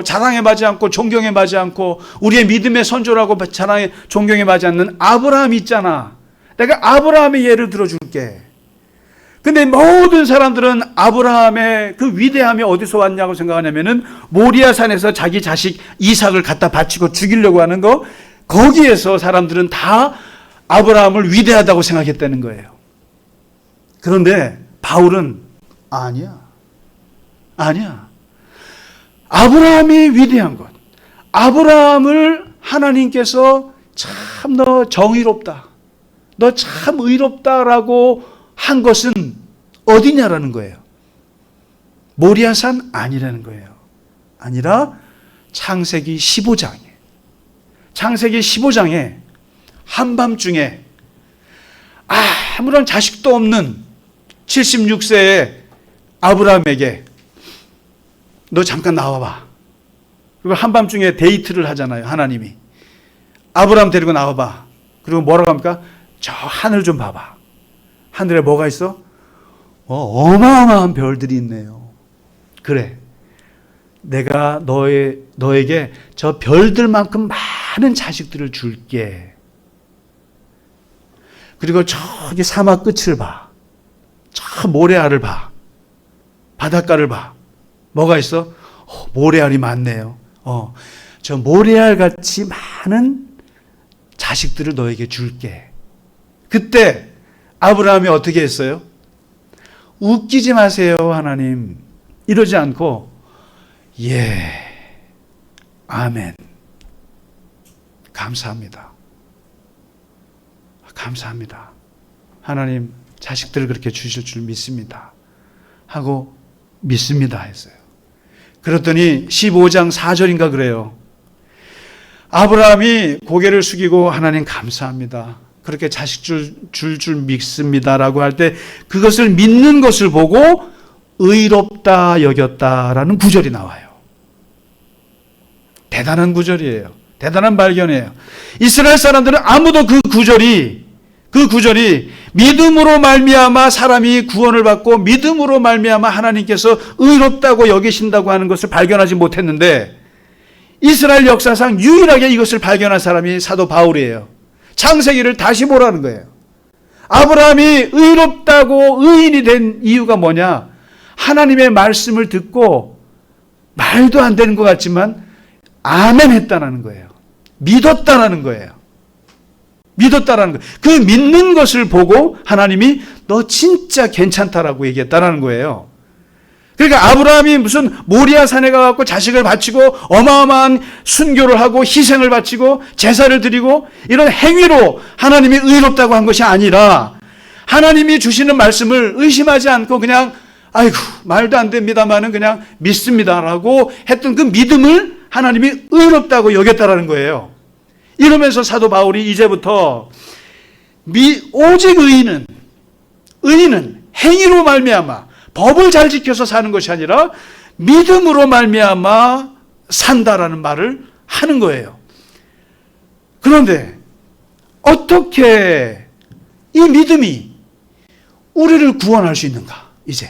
자랑에 맞지 않고 존경에 맞지 않고 우리의 믿음의 선조라고 자랑에 존경에 맞지 않는 아브라함 있잖아. 내가 아브라함의 예를 들어줄게. 근데 모든 사람들은 아브라함의 그 위대함이 어디서 왔냐고 생각하냐면은 모리아산에서 자기 자식 이삭을 갖다 바치고 죽이려고 하는 거, 거기에서 사람들은 다 아브라함을 위대하다고 생각했다는 거예요. 그런데 바울은 아니야. 아브라함이 위대한 것. 아브라함을 하나님께서 참 너 정의롭다. 너 참 의롭다라고 한 것은 어디냐라는 거예요. 모리아산 아니라는 거예요. 아니라 창세기 15장에 한밤중에 아무런 자식도 없는 76세의 아브라함에게 너 잠깐 나와봐. 그리고 한밤중에 데이트를 하잖아요. 하나님이 아브라함 데리고 나와봐. 그리고 뭐라고 합니까? 저 하늘 좀 봐봐. 하늘에 뭐가 있어? 어마어마한 별들이 있네요. 그래, 내가 너에게 저 별들만큼 많은 자식들을 줄게. 그리고 저기 사막 끝을 봐. 저 모래알을 봐. 바닷가를 봐. 뭐가 있어? 모래알이 많네요. 저 모래알 같이 많은 자식들을 너에게 줄게. 그때 아브라함이 어떻게 했어요? 웃기지 마세요, 하나님. 이러지 않고 예, 아멘. 감사합니다. 감사합니다. 하나님 자식들을 그렇게 주실 줄 믿습니다. 하고 믿습니다 했어요. 그랬더니 15장 4절인가 그래요. 아브라함이 고개를 숙이고 하나님 감사합니다. 그렇게 자식 줄 믿습니다라고 할 때 그것을 믿는 것을 보고 의롭다 여겼다라는 구절이 나와요. 대단한 구절이에요. 대단한 발견이에요. 이스라엘 사람들은 아무도 그 구절이 믿음으로 말미암아 사람이 구원을 받고 믿음으로 말미암아 하나님께서 의롭다고 여기신다고 하는 것을 발견하지 못했는데 이스라엘 역사상 유일하게 이것을 발견한 사람이 사도 바울이에요. 창세기를 다시 보라는 거예요. 아브라함이 의롭다고 의인이 된 이유가 뭐냐? 하나님의 말씀을 듣고 말도 안 되는 것 같지만 아멘 했다는 거예요. 믿었다는 거예요. 믿었다라는 거예요. 그 믿는 것을 보고 하나님이 너 진짜 괜찮다라고 얘기했다는 거예요. 그러니까 아브라함이 무슨 모리아 산에 가서 자식을 바치고 어마어마한 순교를 하고 희생을 바치고 제사를 드리고 이런 행위로 하나님이 의롭다고 한 것이 아니라 하나님이 주시는 말씀을 의심하지 않고 그냥 아이고 말도 안 됩니다만은 그냥 믿습니다라고 했던 그 믿음을 하나님이 의롭다고 여겼다라는 거예요. 이러면서 사도 바울이 이제부터 오직 의인은 행위로 말미암아 법을 잘 지켜서 사는 것이 아니라 믿음으로 말미암아 산다라는 말을 하는 거예요. 그런데 어떻게 이 믿음이 우리를 구원할 수 있는가? 이제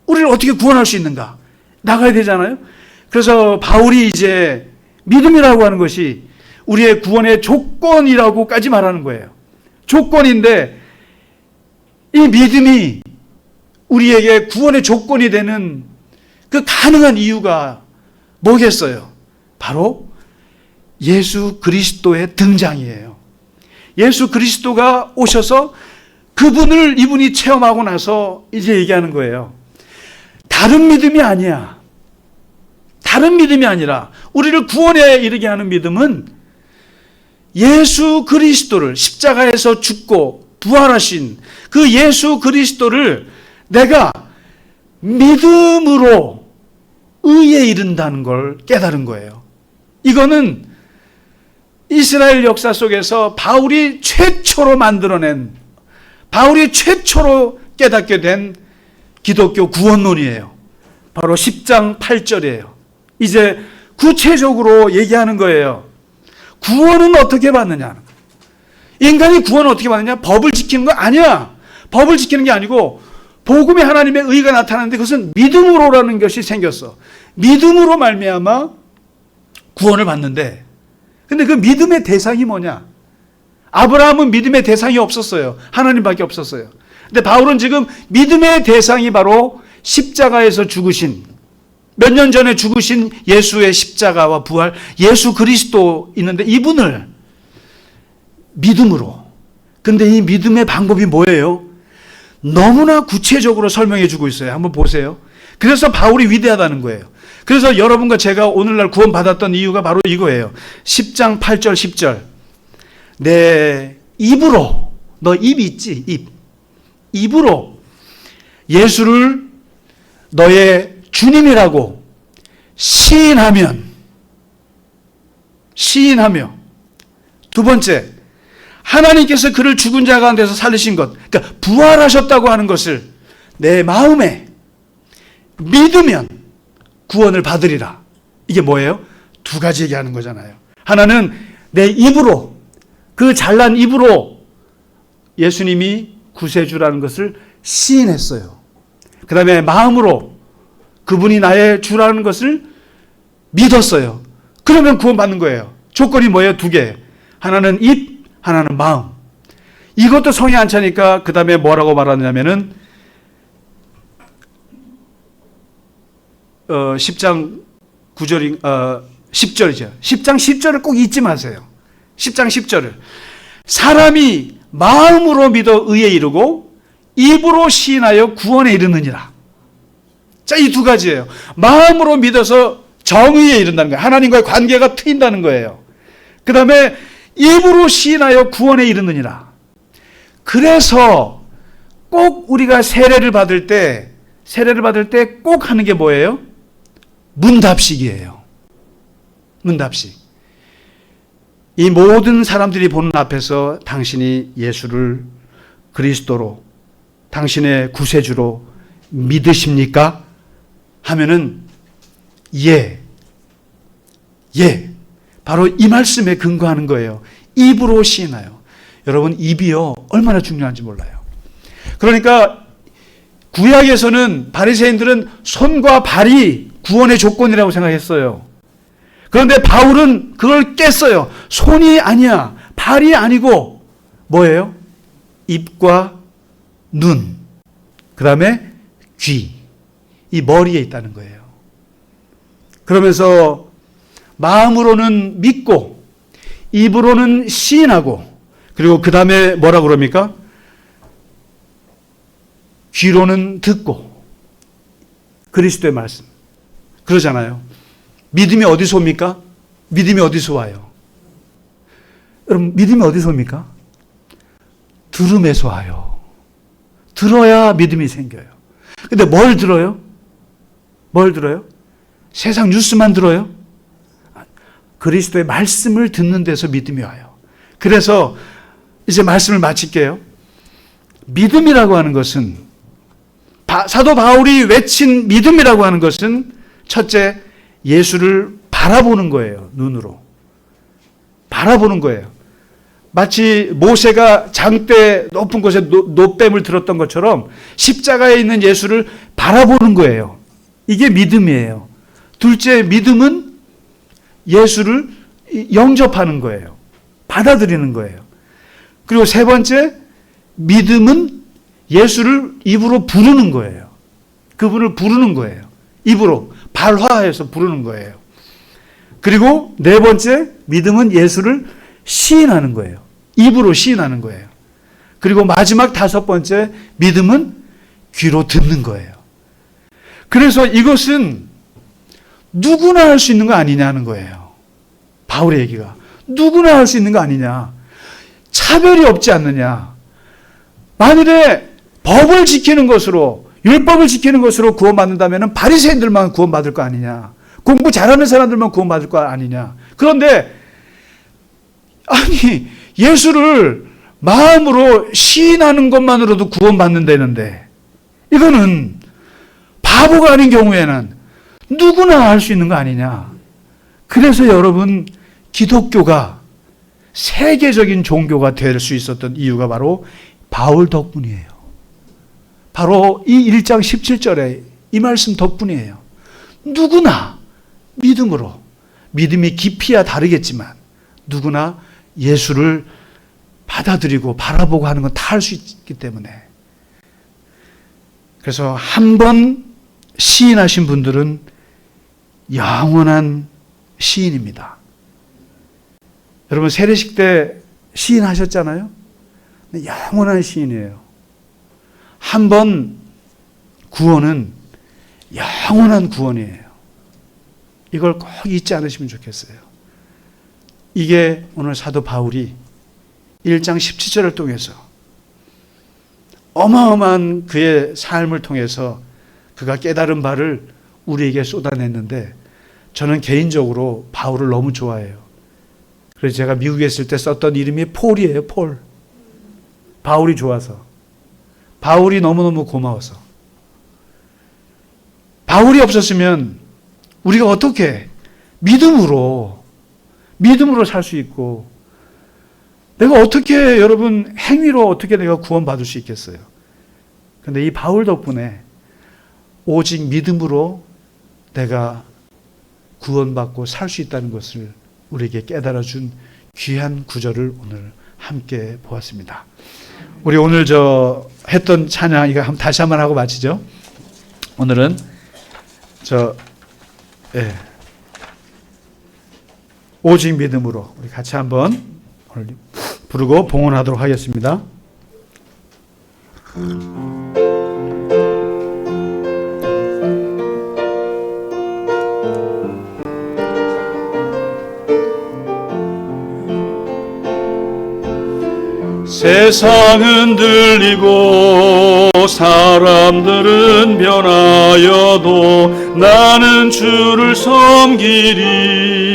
우리를 어떻게 구원할 수 있는가? 나가야 되잖아요. 그래서 바울이 이제 믿음이라고 하는 것이 우리의 구원의 조건이라고까지 말하는 거예요. 조건인데 이 믿음이 우리에게 구원의 조건이 되는 그 가능한 이유가 뭐겠어요? 바로 예수 그리스도의 등장이에요. 예수 그리스도가 오셔서 그분을 이분이 체험하고 나서 이제 얘기하는 거예요. 다른 믿음이 아니야. 다른 믿음이 아니라 우리를 구원에 이르게 하는 믿음은 예수 그리스도를 십자가에서 죽고 부활하신 그 예수 그리스도를 내가 믿음으로 의에 이른다는 걸 깨달은 거예요. 이거는 이스라엘 역사 속에서 바울이 최초로 만들어낸, 바울이 최초로 깨닫게 된 기독교 구원론이에요. 바로 10장 8절이에요. 이제 구체적으로 얘기하는 거예요. 구원은 어떻게 받느냐? 인간이 구원을 어떻게 받느냐? 법을 지키는 거 아니야. 법을 지키는 게 아니고 복음의 하나님의 의가 나타나는데 그것은 믿음으로라는 것이 생겼어. 믿음으로 말미암아 구원을 받는데, 근데 그 믿음의 대상이 뭐냐? 아브라함은 믿음의 대상이 없었어요. 하나님밖에 없었어요. 근데 바울은 지금 믿음의 대상이 바로 십자가에서 죽으신, 몇 년 전에 죽으신 예수의 십자가와 부활, 예수 그리스도 있는데 이분을 믿음으로. 근데 이 믿음의 방법이 뭐예요? 너무나 구체적으로 설명해 주고 있어요. 한번 보세요. 그래서 바울이 위대하다는 거예요. 그래서 여러분과 제가 오늘날 구원받았던 이유가 바로 이거예요. 10장 8절 10절. 내 입으로, 너 입 있지? 입으로 예수를 너의 주님이라고 시인하며, 두 번째, 하나님께서 그를 죽은 자 가운데서 살리신 것, 그러니까 부활하셨다고 하는 것을 내 마음에 믿으면 구원을 받으리라. 이게 뭐예요? 두 가지 얘기하는 거잖아요. 하나는 내 입으로, 그 잘난 입으로 예수님이 구세주라는 것을 시인했어요. 그 다음에 마음으로 그분이 나의 주라는 것을 믿었어요. 그러면 구원받는 거예요. 조건이 뭐예요? 두 개. 하나는 입, 하나는 마음. 이것도 성이 안 차니까 그 다음에 뭐라고 말하냐면은 10장 10절이죠. 10장 10절을 꼭 잊지 마세요. 10장 10절을. 사람이 마음으로 믿어 의에 이르고 입으로 시인하여 구원에 이르느니라. 자, 이 두 가지예요. 마음으로 믿어서 정의에 이른다는 거예요. 하나님과의 관계가 트인다는 거예요. 그 다음에 입으로 시인하여 구원에 이르느니라. 그래서 꼭 우리가 세례를 받을 때 꼭 하는 게 뭐예요? 문답식이에요. 문답식. 이 모든 사람들이 보는 앞에서 당신이 예수를 그리스도로, 당신의 구세주로 믿으십니까? 하면은 예. 바로 이 말씀에 근거하는 거예요. 입으로 시인하여. 여러분, 입이요, 얼마나 중요한지 몰라요. 그러니까 구약에서는 바리새인들은 손과 발이 구원의 조건이라고 생각했어요. 그런데 바울은 그걸 깼어요. 손이 아니야, 발이 아니고 뭐예요? 입과 눈, 그 다음에 귀, 이 머리에 있다는 거예요. 그러면서 마음으로는 믿고 입으로는 시인하고, 그리고 그 다음에 뭐라고 그럽니까? 귀로는 듣고 그리스도의 말씀. 그러잖아요. 믿음이 어디서 옵니까? 믿음이 어디서 와요? 여러분, 믿음이 어디서 옵니까? 들음에서 와요. 들어야 믿음이 생겨요. 근데 뭘 들어요? 세상 뉴스만 들어요? 그리스도의 말씀을 듣는 데서 믿음이 와요. 그래서 이제 말씀을 마칠게요. 믿음이라고 하는 것은, 사도 바울이 외친 믿음이라고 하는 것은 첫째, 예수를 바라보는 거예요. 눈으로. 바라보는 거예요. 마치 모세가 장대 높은 곳에 놋뱀을 들었던 것처럼 십자가에 있는 예수를 바라보는 거예요. 이게 믿음이에요. 둘째, 믿음은 예수를 영접하는 거예요. 받아들이는 거예요. 그리고 세 번째, 믿음은 예수를 입으로 부르는 거예요. 그분을 부르는 거예요. 입으로 발화해서 부르는 거예요. 그리고 네 번째, 믿음은 예수를 시인하는 거예요. 입으로 시인하는 거예요. 그리고 마지막 다섯 번째, 믿음은 귀로 듣는 거예요. 그래서 이것은 누구나 할 수 있는 거 아니냐는 거예요. 바울의 얘기가. 누구나 할 수 있는 거 아니냐. 차별이 없지 않느냐. 만일에 법을 지키는 것으로, 율법을 지키는 것으로 구원받는다면 바리새인들만 구원받을 거 아니냐. 공부 잘하는 사람들만 구원받을 거 아니냐. 그런데 아니, 예수를 마음으로 시인하는 것만으로도 구원받는다는데, 이거는 바보가 아닌 경우에는 누구나 할 수 있는 거 아니냐. 그래서 여러분, 기독교가 세계적인 종교가 될 수 있었던 이유가 바로 바울 덕분이에요. 바로 이 1장 17절에 이 말씀 덕분이에요. 누구나 믿음으로, 믿음이 깊이야 다르겠지만 누구나 예수를 받아들이고 바라보고 하는 건 다 할 수 있기 때문에. 그래서 한 번 시인하신 분들은 영원한 시인입니다. 여러분, 세례식 때 시인하셨잖아요? 영원한 시인이에요. 한 번 구원은 영원한 구원이에요. 이걸 꼭 잊지 않으시면 좋겠어요. 이게 오늘 사도 바울이 1장 17절을 통해서 어마어마한 그의 삶을 통해서 그가 깨달은 바를 우리에게 쏟아냈는데, 저는 개인적으로 바울을 너무 좋아해요. 그래서 제가 미국에 있을 때 썼던 이름이 폴이에요. 폴. 바울이 좋아서, 바울이 너무너무 고마워서. 바울이 없었으면 우리가 어떻게 믿음으로 살 수 있고, 내가 어떻게, 여러분, 행위로 어떻게 내가 구원받을 수 있겠어요? 근데 이 바울 덕분에 오직 믿음으로 내가 구원받고 살 수 있다는 것을 우리에게 깨달아준 귀한 구절을 오늘 함께 보았습니다. 우리 오늘 했던 찬양, 이거 다시 한번 하고 마치죠. 오늘은 오직 믿음으로 우리 같이 한번 오늘 부르고 봉헌하도록 하겠습니다. 세상은 들리고 사람들은 변하여도 나는 주를 섬기리.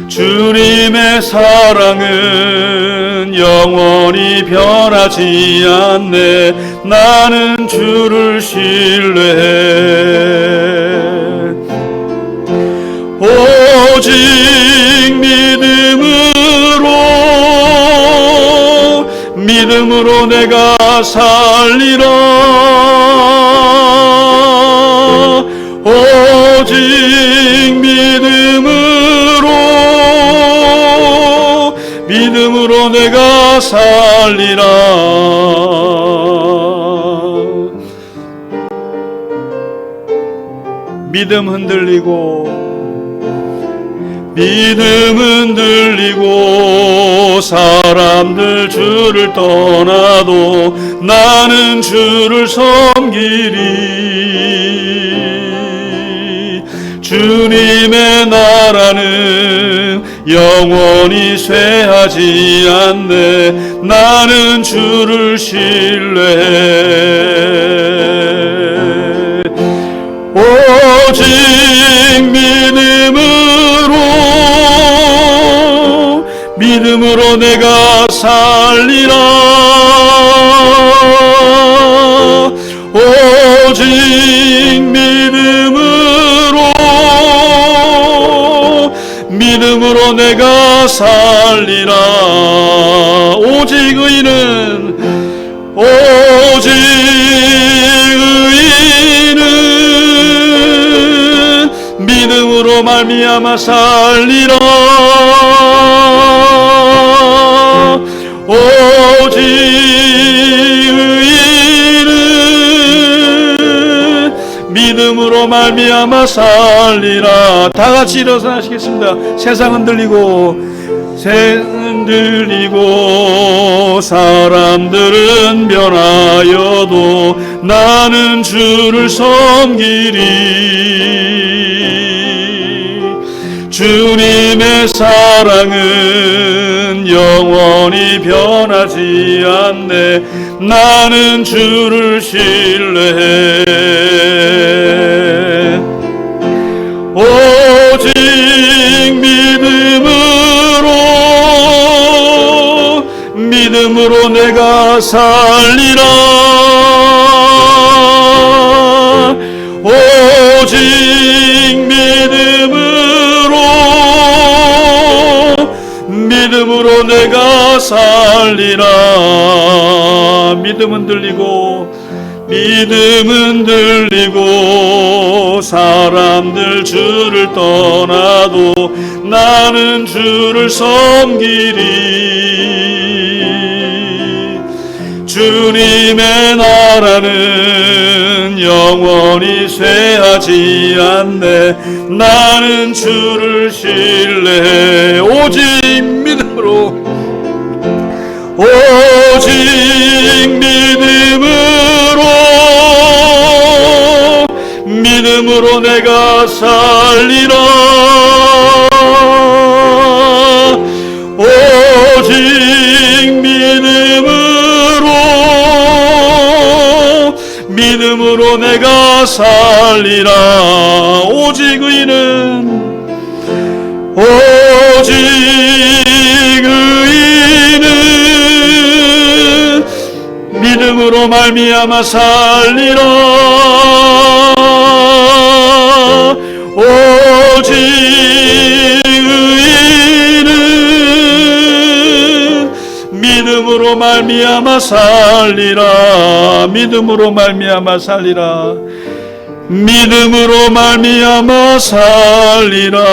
주님의 사랑은 영원히 변하지 않네. 나는 주를 신뢰해. 오직 믿음으로 내가 살리라. 오직 믿음으로 내가 살리라. 믿음 흔들리고 사람들 주를 떠나도 나는 주를 섬기리. 주님의 나라는 영원히 쇠하지 않네. 나는 주를 신뢰해. 오직 믿음으로 내가 살리라. 오직 믿음으로 내가 살리라. 오직 의인은 믿음으로 말미암아 살리라. 오직 의인은 믿음으로 말미암아 살리라. 다 같이 일어나시겠습니다. 세상 흔들리고 사람들은 변하여도 나는 주를 섬기리. 주님의 사랑은 영원히 변하지 않네. 나는 주를 신뢰해. 오직 믿음으로 내가 살리라. 오직 믿음으로 내가 살리라. 믿음은 들리고 사람들 주를 떠나도 나는 주를 섬기리. 주님의 나라는 영원히 쇠하지 않네. 나는 주를 신뢰해. 오직 믿음으로 내가 살리라. 오직 오직 믿음으로 내가 살리라. 오직 의인은 믿음으로 말미암아 살리라. 오직 의인은 믿음으로 말미암아 살리라. 믿음으로 말미암아 살리라. 믿음으로 말미암아 살리라.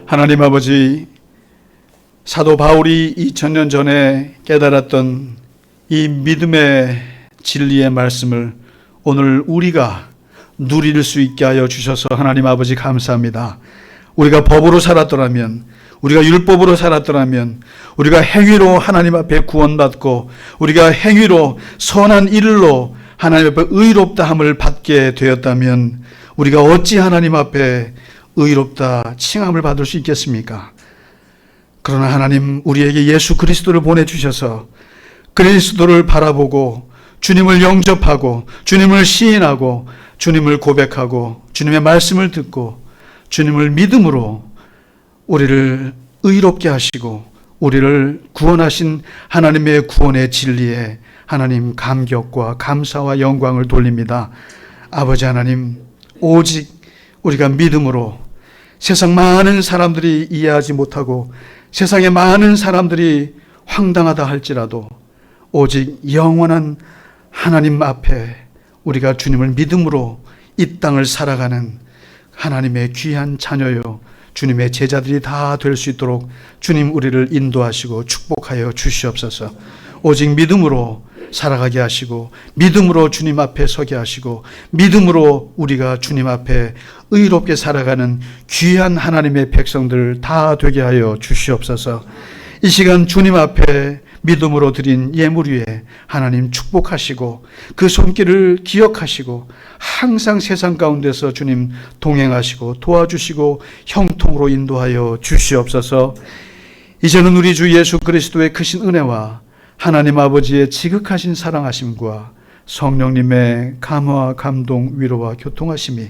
하나님 아버지, 사도 바울이 2000년 전에 깨달았던 이 믿음의 진리의 말씀을 오늘 우리가 누릴 수 있게 하여 주셔서 하나님 아버지 감사합니다. 우리가 법으로 살았더라면, 우리가 율법으로 살았더라면, 우리가 행위로 하나님 앞에 구원받고 우리가 행위로 선한 일로 하나님 앞에 의롭다함을 받게 되었다면 우리가 어찌 하나님 앞에 의롭다 칭함을 받을 수 있겠습니까? 그러나 하나님, 우리에게 예수 그리스도를 보내주셔서 그리스도를 바라보고 주님을 영접하고 주님을 시인하고 주님을 고백하고 주님의 말씀을 듣고 주님을 믿음으로 우리를 의롭게 하시고 우리를 구원하신 하나님의 구원의 진리에 하나님 감격과 감사와 영광을 돌립니다. 아버지 하나님, 오직 우리가 믿음으로 세상 많은 사람들이 이해하지 못하고 세상의 많은 사람들이 황당하다 할지라도 오직 영원한 하나님 앞에 우리가 주님을 믿음으로 이 땅을 살아가는 하나님의 귀한 자녀요 주님의 제자들이 다 될 수 있도록 주님 우리를 인도하시고 축복하여 주시옵소서. 오직 믿음으로 살아가게 하시고 믿음으로 주님 앞에 서게 하시고 믿음으로 우리가 주님 앞에 의롭게 살아가는 귀한 하나님의 백성들 다 되게 하여 주시옵소서. 이 시간 주님 앞에 믿음으로 드린 예물 위에 하나님 축복하시고 그 손길을 기억하시고 항상 세상 가운데서 주님 동행하시고 도와주시고 형통으로 인도하여 주시옵소서. 이제는 우리 주 예수 그리스도의 크신 은혜와 하나님 아버지의 지극하신 사랑하심과 성령님의 감화 감동 위로와 교통하심이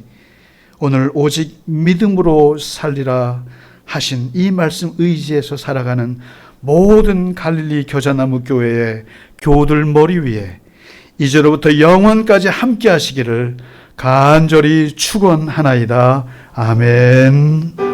오늘 오직 믿음으로 살리라 하신 이 말씀 의지에서 살아가는 모든 갈릴리 겨자나무 교회의 교우들 머리 위에 이제로부터 영원까지 함께 하시기를 간절히 축원하나이다. 아멘.